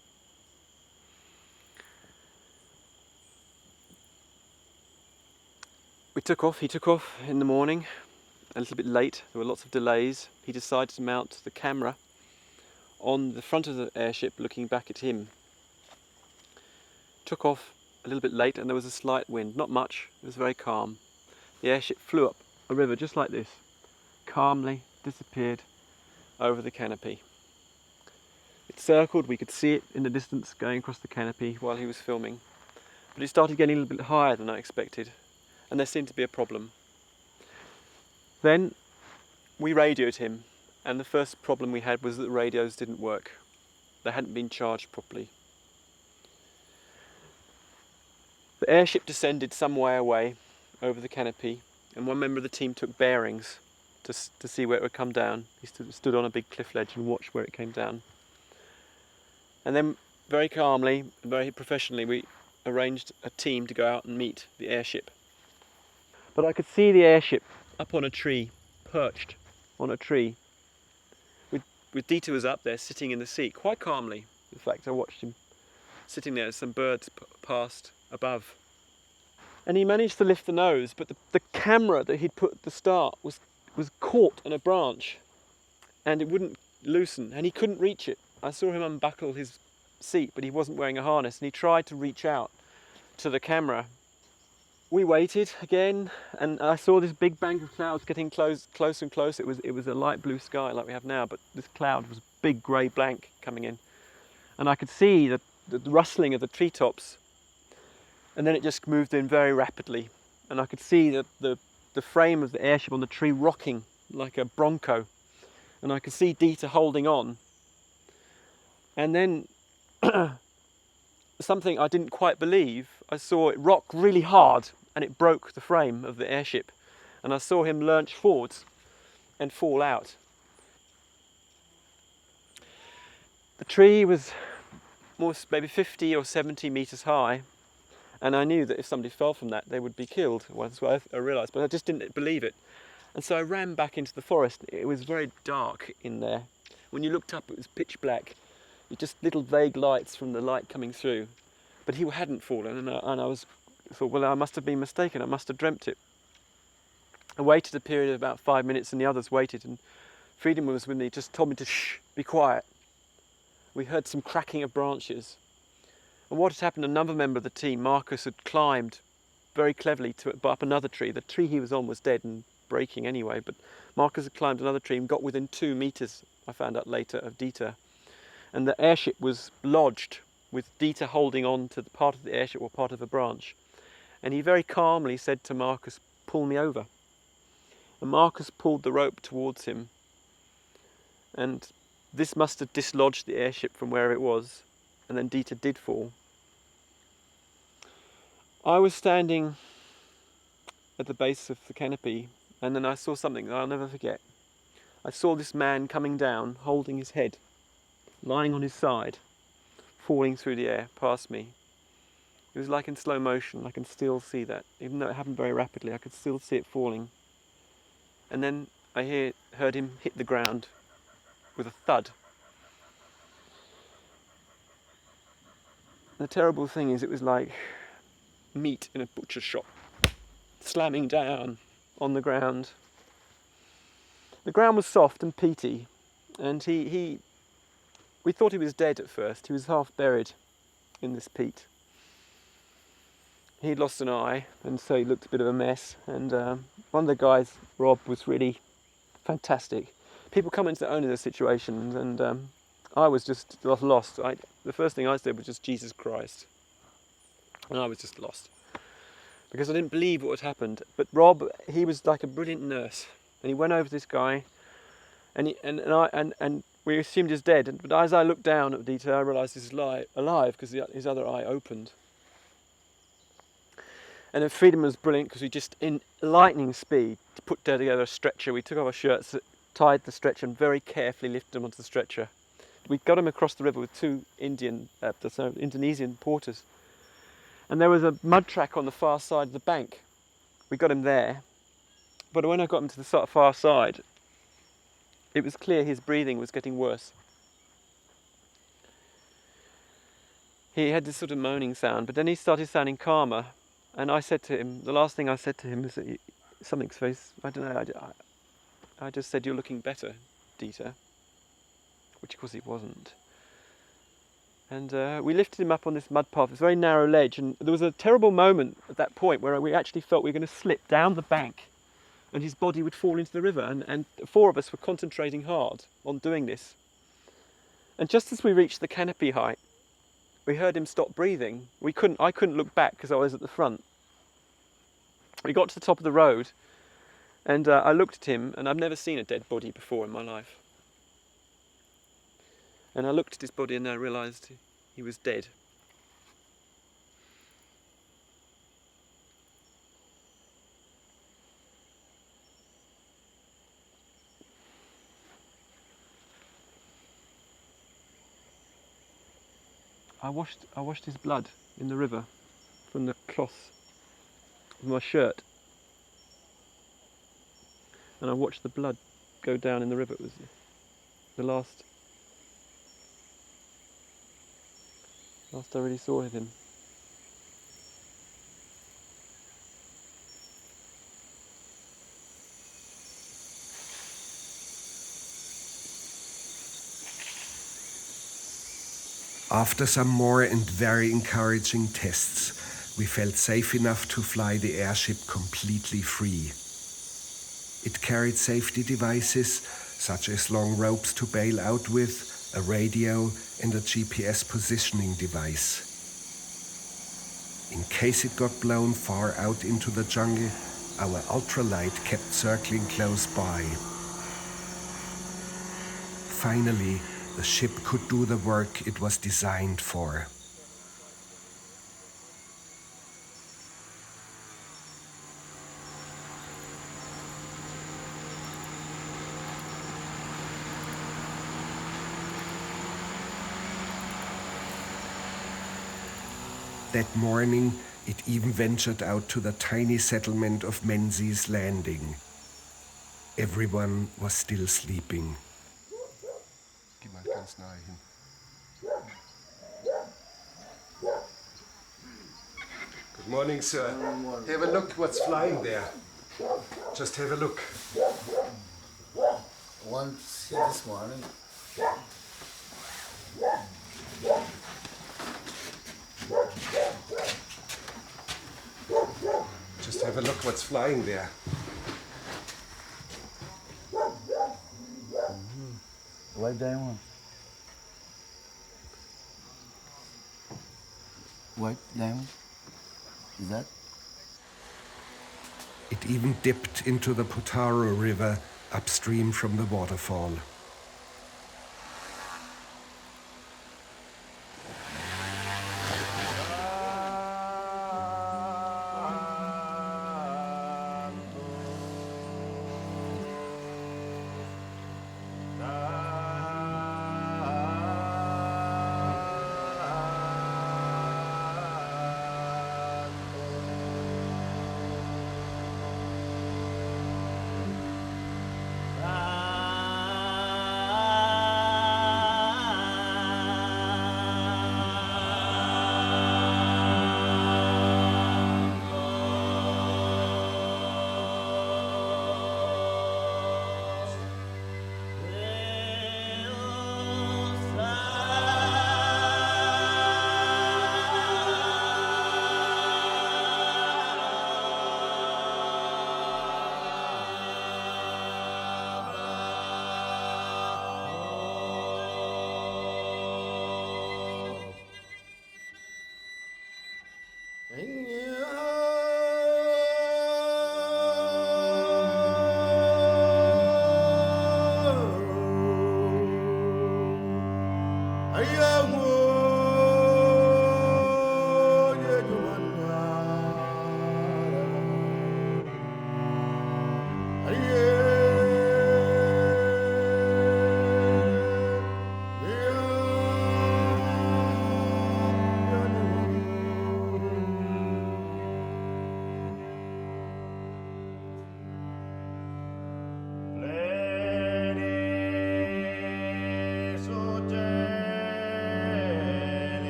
He took off in the morning, a little bit late, there were lots of delays. He decided to mount the camera on the front of the airship looking back at him. Took off a little bit late and there was a slight wind, not much, it was very calm. The airship flew up a river just like this, calmly disappeared over the canopy. It circled, we could see it in the distance going across the canopy while he was filming, but it started getting a little bit higher than I expected and there seemed to be a problem. Then we radioed him and the first problem we had was that the radios didn't work. They hadn't been charged properly. The airship descended some way away over the canopy and one member of the team took bearings to see where it would come down. He stood on a big cliff ledge and watched where it came down. And then very calmly, very professionally, we arranged a team to go out and meet the airship. But I could see the airship up on a tree, perched on a tree. With Dieter was up there sitting in the seat, quite calmly. In fact, I watched him sitting there as some birds passed above. And he managed to lift the nose, but the camera that he'd put at the start was caught on a branch and it wouldn't loosen and he couldn't reach it. I saw him unbuckle his seat, but he wasn't wearing a harness and he tried to reach out to the camera. We waited again and I saw this big bank of clouds getting closer and closer. It was a light blue sky like we have now, but this cloud was a big grey blank coming in. And I could see the rustling of the treetops. And then it just moved in very rapidly. And I could see the frame of the airship on the tree rocking like a bronco. And I could see Dieter holding on. And then something I didn't quite believe, I saw it rock really hard and it broke the frame of the airship. And I saw him lurch forwards and fall out. The tree was maybe 50 or 70 meters high. And I knew that if somebody fell from that, they would be killed. That's what I realised, but I just didn't believe it. And so I ran back into the forest. It was very dark in there. When you looked up, it was pitch black. Just little vague lights from the light coming through. But he hadn't fallen, and I was thought, well, I must have been mistaken, I must have dreamt it. I waited a period of about 5 minutes and the others waited, and Freedom was with me, just told me to shh, be quiet. We heard some cracking of branches. And what had happened, another member of the team, Marcus, had climbed very cleverly up another tree. The tree he was on was dead and breaking anyway, but Marcus had climbed another tree and got within 2 meters, I found out later, of Dieter. And the airship was lodged with Dieter holding on to the part of the airship or part of a branch. And he very calmly said to Marcus, pull me over. And Marcus pulled the rope towards him. And this must have dislodged the airship from where it was. And then Dieter did fall. I was standing at the base of the canopy, and then I saw something that I'll never forget. I saw this man coming down, holding his head, lying on his side, falling through the air past me. It was like in slow motion. I can still see that. Even though it happened very rapidly, I could still see it falling. And then I heard him hit the ground with a thud. The terrible thing is, it was like meat in a butcher's shop, slamming down on the ground. The ground was soft and peaty, and we thought he was dead at first. He was half buried in this peat. He'd lost an eye, and so he looked a bit of a mess. And one of the guys, Rob, was really fantastic. People come into their own in this situation, and I was just lost. The first thing I said was just Jesus Christ. And I was just lost. Because I didn't believe what had happened. But Rob, he was like a brilliant nurse. And he went over to this guy, and we assumed he was dead. But as I looked down at Dieter, I realised he was alive because his other eye opened. And then Freedom was brilliant because we just, in lightning speed, put together a stretcher. We took off our shirts, tied the stretcher, and very carefully lifted him onto the stretcher. We got him across the river with 2 Indonesian porters. And there was a mud track on the far side of the bank. We got him there. But when I got him to the far side, it was clear his breathing was getting worse. He had this sort of moaning sound, but then he started sounding calmer. And I said to him, the last thing I said to him was that something's very, I don't know, I just said, you're looking better, Dieter. Which of course he wasn't. And we lifted him up on this mud path. It's a very narrow ledge, and there was a terrible moment at that point where we actually felt we were going to slip down the bank and his body would fall into the river, and 4 of us were concentrating hard on doing this. And just as we reached the canopy height, we heard him stop breathing. I couldn't look back because I was at the front. We got to the top of the road, and I looked at him, and I've never seen a dead body before in my life. And I looked at his body and I realised he was dead. I washed his blood in the river from the cloth of my shirt. And I watched the blood go down in the river. It was the last I really saw him. After some more and very encouraging tests, we felt safe enough to fly the airship completely free. It carried safety devices such as long ropes to bail out with, a radio and a GPS positioning device. In case it got blown far out into the jungle, our ultralight kept circling close by. Finally, the ship could do the work it was designed for. That morning, it even ventured out to the tiny settlement of Menzies Landing. Everyone was still sleeping. Geh mal ganz nahe hin. Morning, sir. Have a look what's flying there. Just have a look. Once here this morning. Just have a look what's flying there. White diamond. White diamond? Is that? It even dipped into the Potaro River upstream from the waterfall.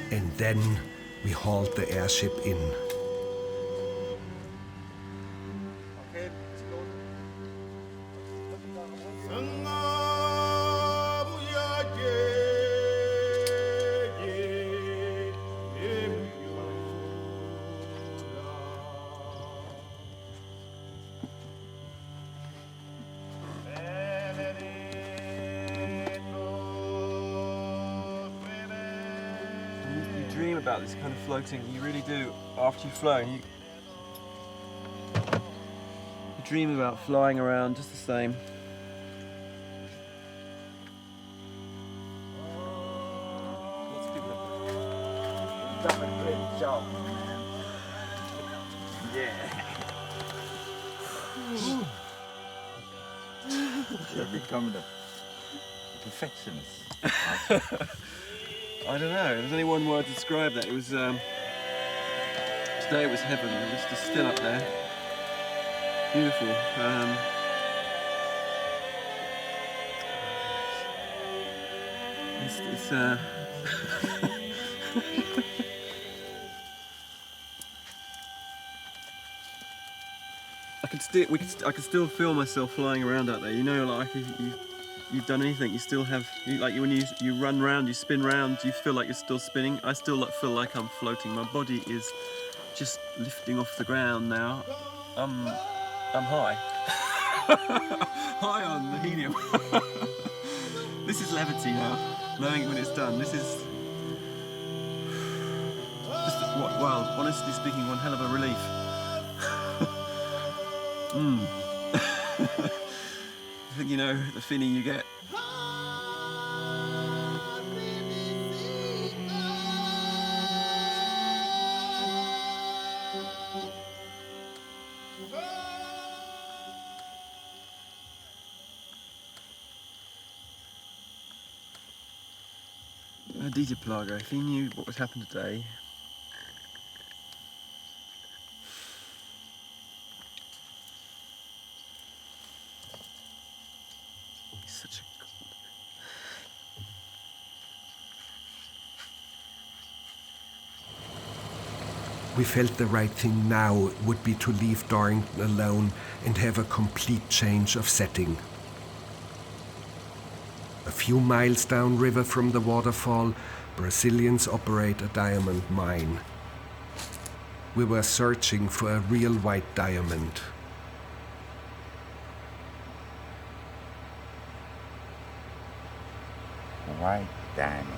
And then we hauled the airship in. Dream about this kind of floating, you really do. After you've flown, you dream about flying around just the same. Lots of people have done a great job, man. Yeah. You're becoming a perfectionist. I don't know, there's only one word to describe that. It was, today it was heaven. It was just still up there. Beautiful. It's I can still feel myself flying around out there. You know, like you've done anything, you still have when you run round, you spin round, you feel like you're still spinning. I still feel like I'm floating. My body is just lifting off the ground now. I'm high. High on the helium. This is levity now. Knowing when it's done, this is just wow. Honestly speaking, one hell of a relief. I think you know the feeling you get. Dieter Plage, if he knew what would happen today. He's such a god. We felt the right thing now would be to leave Dorrington alone and have a complete change of setting. A few miles downriver from the waterfall, Brazilians operate a diamond mine. We were searching for a real white diamond. White diamond.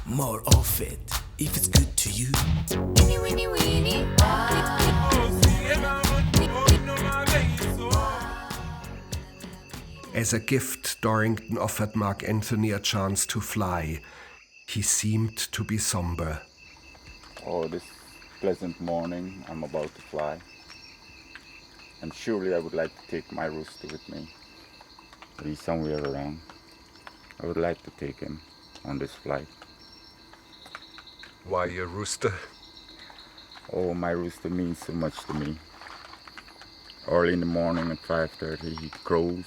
More of it, if it's good to you. As a gift, Dorrington offered Mark Anthony a chance to fly. He seemed to be somber. Oh, this pleasant morning, I'm about to fly. And surely I would like to take my rooster with me. He's somewhere around. I would like to take him on this flight. Why your rooster? Oh, my rooster means so much to me. Early in the morning at 5:30 he crows.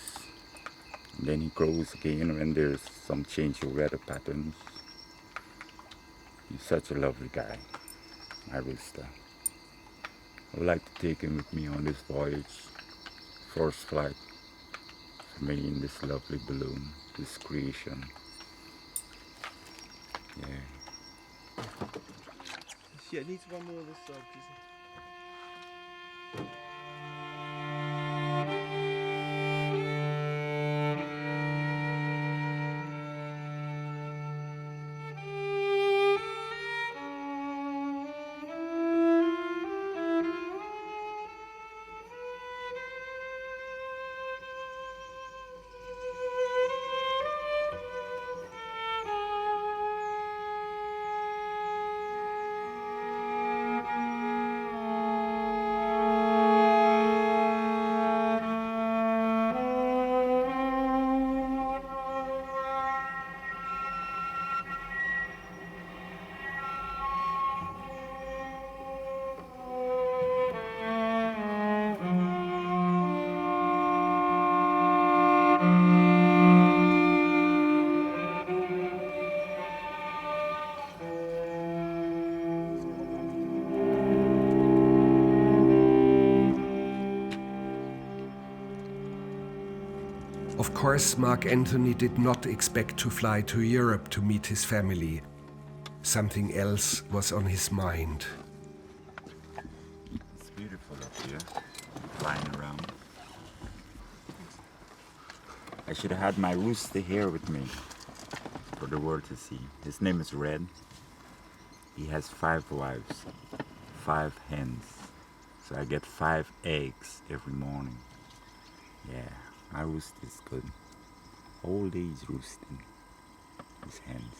And then he crows again when there's some change of weather patterns. He's such a lovely guy, my rooster. I would like to take him with me on this voyage. First flight for me in this lovely balloon, this creation. Yeah. Yeah, it needs one more this side, please. Of course, Mark Anthony did not expect to fly to Europe to meet his family. Something else was on his mind. It's beautiful up here, flying around. I should have had my rooster here with me for the world to see. His name is Red. He has 5 wives, 5 hens. So I get 5 eggs every morning. Yeah, my rooster is good. All days roosting, his hens.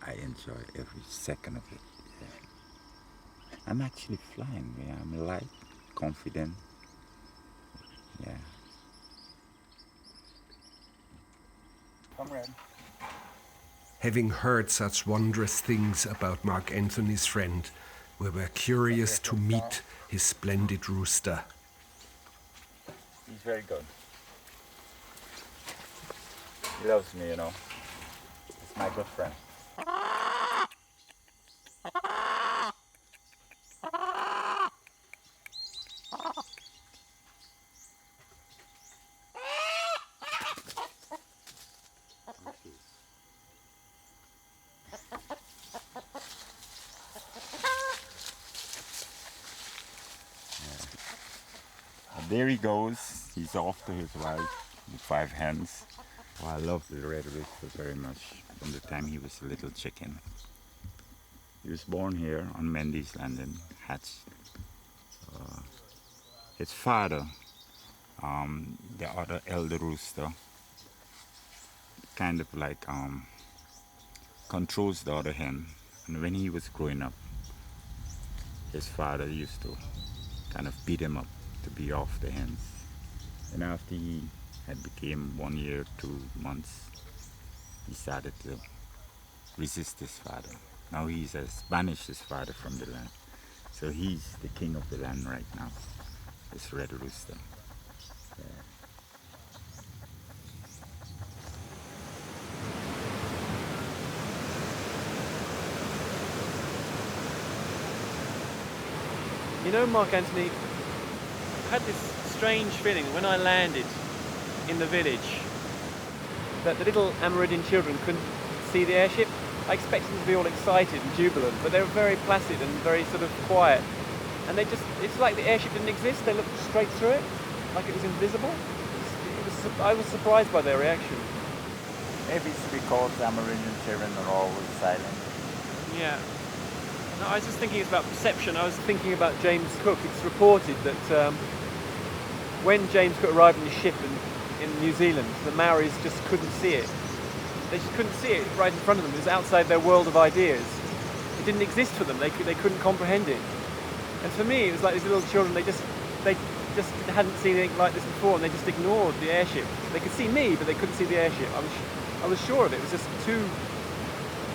I enjoy every second of it. Yeah. I'm actually flying. Yeah. I'm light, confident. Yeah. Come, Red. Having heard such wondrous things about Mark Anthony's friend, we were curious to meet his splendid rooster. He's very good. He loves me, you know. He's my good friend. There he goes. He's off to his wife with 5 hens. Oh, I love the red rooster very much from the time he was a little chicken. He was born here on Mendy's Landing, hatched. His father, the other elder rooster, kind of like controls the other hen. And when he was growing up, his father used to kind of beat him up to be off the hens. And after he had became 1 year, 2 months, he started to resist his father. Now he has banished his father from the land. So he's the king of the land right now, this red rooster. Yeah. You know, Mark Anthony, I had this strange feeling when I landed in the village that the little Amerindian children couldn't see the airship. I expected them to be all excited and jubilant, but they were very placid and very sort of quiet. And it's like the airship didn't exist. They looked straight through it, like it was invisible. I was surprised by their reaction. Maybe it's because Amerindian children are always silent. Yeah. No, I was just thinking about perception. I was thinking about James Cook. It's reported that when James Cook arrived on his ship in New Zealand, the Maoris just couldn't see it. They just couldn't see it right in front of them. It was outside their world of ideas. It didn't exist for them. They couldn't comprehend it. And for me, it was like these little children. They just hadn't seen anything like this before, and they just ignored the airship. They could see me, but they couldn't see the airship. I was sure of it. It was just too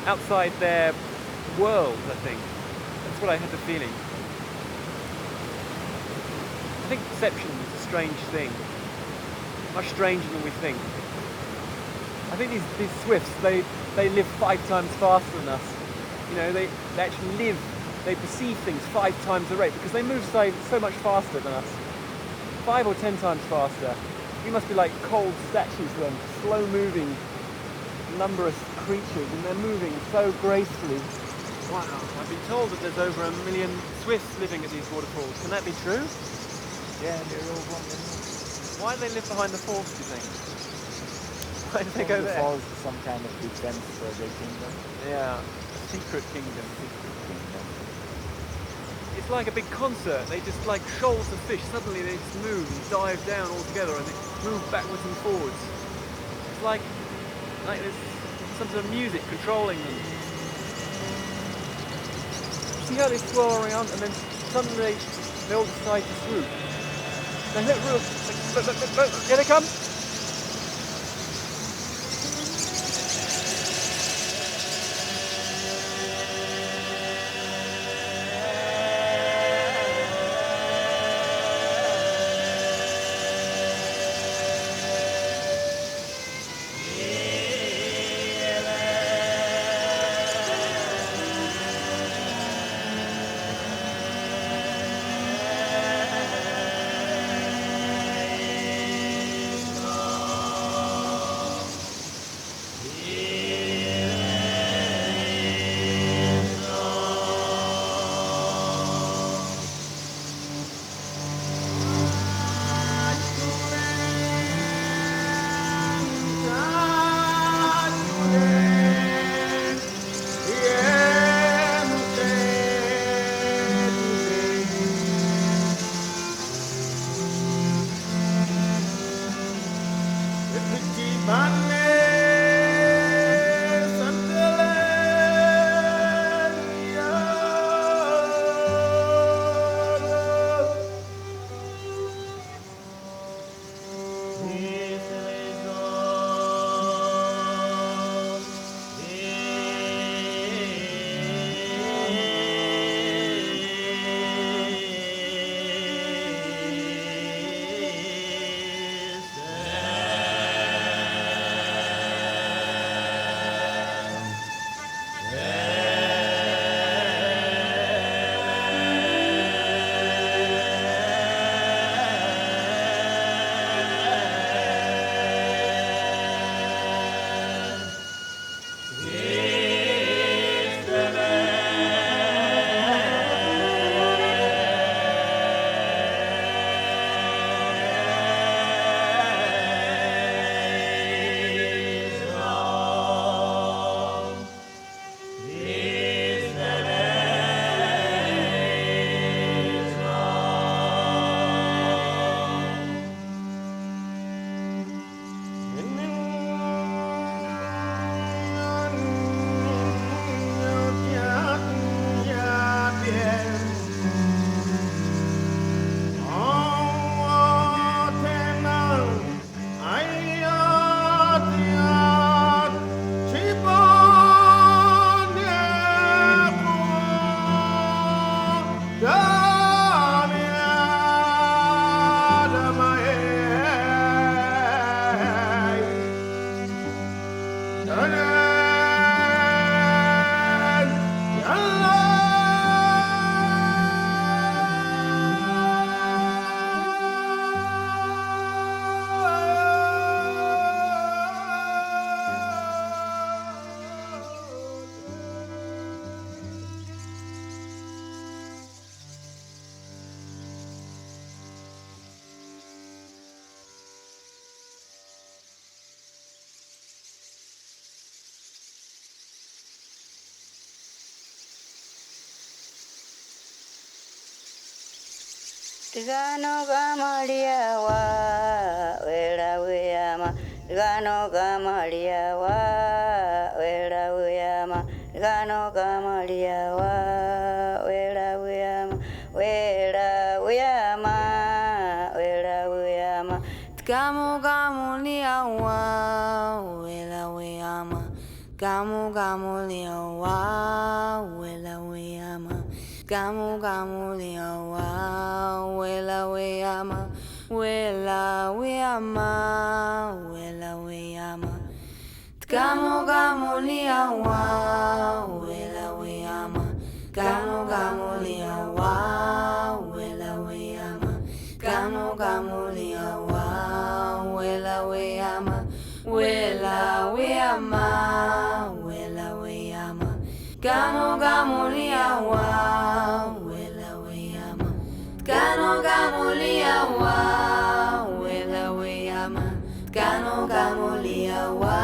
outside their world, I think. That's what I had the feeling. I think perception is a strange thing. Much stranger than we think. I think these swifts, they live 5 times faster than us. You know, they actually live, they perceive things 5 times the rate because they move so much faster than us. 5 or 10 times faster. We must be like cold statues to them, slow-moving, lumberous creatures, and they're moving so gracefully. Wow, I've been told that there's over 1 million swifts living at these waterfalls. Can that be true? Yeah, they're over 1 million. Why do they live behind the falls, do you think? Why do they go there? The falls is some kind of defense for their kingdom. Yeah, secret kingdom. It's like a big concert. They just like shoals of fish. Suddenly they just move and dive down all together and they move backwards and forwards. It's like there's some sort of music controlling them. See how they swirl around and then suddenly they all decide to swoop. Now look, here they come. Tigano gamalia wa wera weyama. Tigano gamalia wa wera weyama. Tigano gamalia wa wera weyama. Wera weyama. Wera weyama. Tigamo gamulia wa wera weyama. Gamu gamulia wa wera weyama. Gamu gamulia wa wela weyama, wela weyama, wela weyama. Gamu gamulia wa wela weyama, gamu gamulia wa wela weyama, gamu gamulia wa wela weyama, wela weyama, wela weyama. Gamu gamulia wa wela weyama. Gano gamulia wa wela weyama. Gano gamulia wa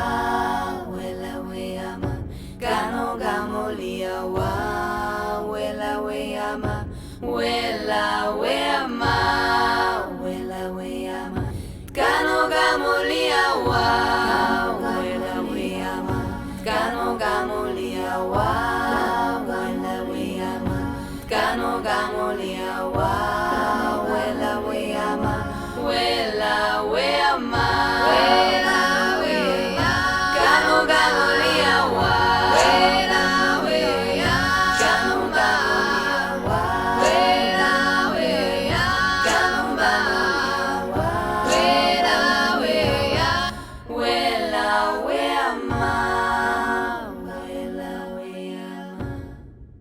wela weyama. Gano gamulia wa wela weyama. Wela weyama. Wela weyama. Gano gamulia wa wela weyama. Gano gamulia wa wela weyama. Gano gamulia wa